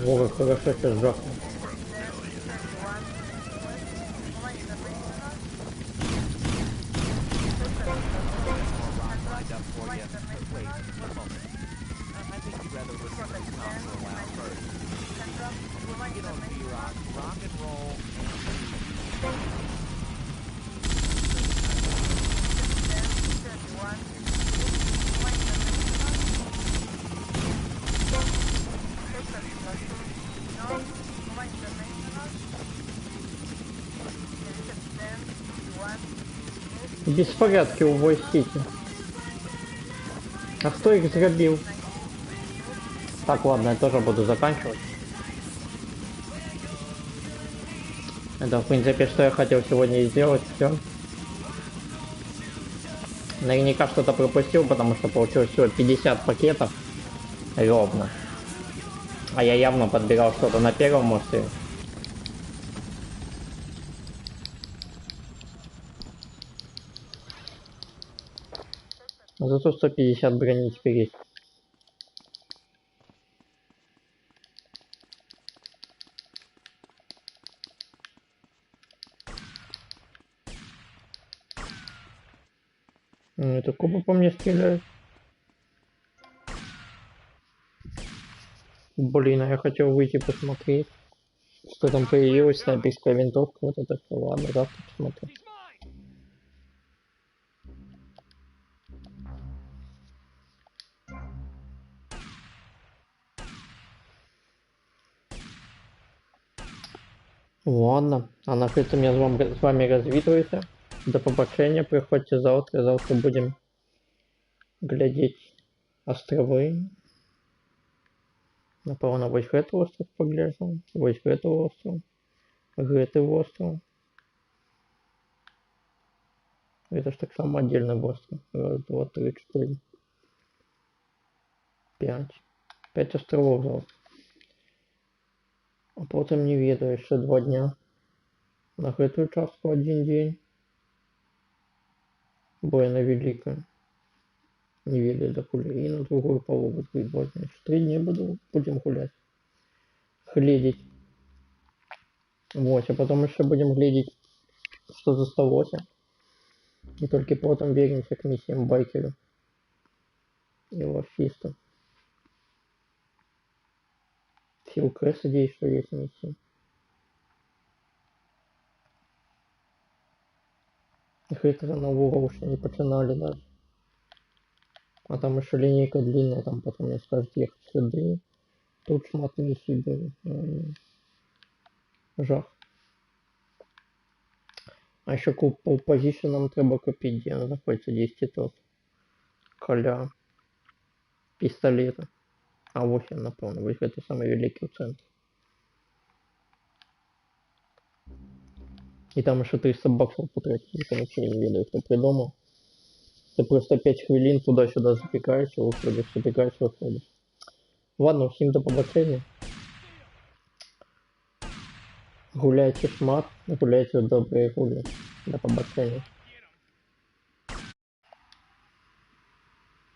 Вова, хорошо сейчас жахнул. Беспорядки у Voice City. А кто их зарубил? Так, ладно, я тоже буду заканчивать. Это, в принципе, что я хотел сегодня сделать. Все. Наверняка что-то пропустил, потому что получилось всего 50 пакетов. Ровно. А я явно подбирал что-то на первом острове. Зато 150 брони теперь есть. Это куба по мне стреляет. Блин, а я хотел выйти посмотреть, что там появилось, снайперская винтовка. Вот это все. Ладно, завтра посмотрю. Ладно, а на этом я с вами развитываюсь. До побачення, приходьте завтра. Завтра будем глядеть островы. Напевно, вось гэты остров поглядим. Вось гэты остров. Гэты остров. Это ж так само отдельный остров. Раз, два, три, четыре. 5. 5 островов завтра. А потом не ведаю, еще 2 дня. На эту участку 1 день. Бойна великая. Не ведаю до хули. И на другую полову 2 дня. 3 дня будем гулять. Глядеть. Вот, а потом еще будем глядеть, что засталось. И только потом вернемся к миссиям байкеру и лафисту. Филкресс, надеюсь, что есть миссии. Хитро на угол еще не починали даже. А там еще линейка длинная, там потом мне скажут ехать сюда. Тут шмат миссий были. Жах. А еще по позиціонам треба купить, где находится 10 тот. Коля. Пистолета. А вот я напомню, вот это самый великий центр. И там еще 300 баксов потратить, это вообще не ведаю, кто придумал. Ты просто 5 хвилин туда-сюда запекаешься, выходишь, запекаешь, выходишь. Ладно, всем до побачення. Гуляйте шмат, гуляйте добрые гули. До побачення.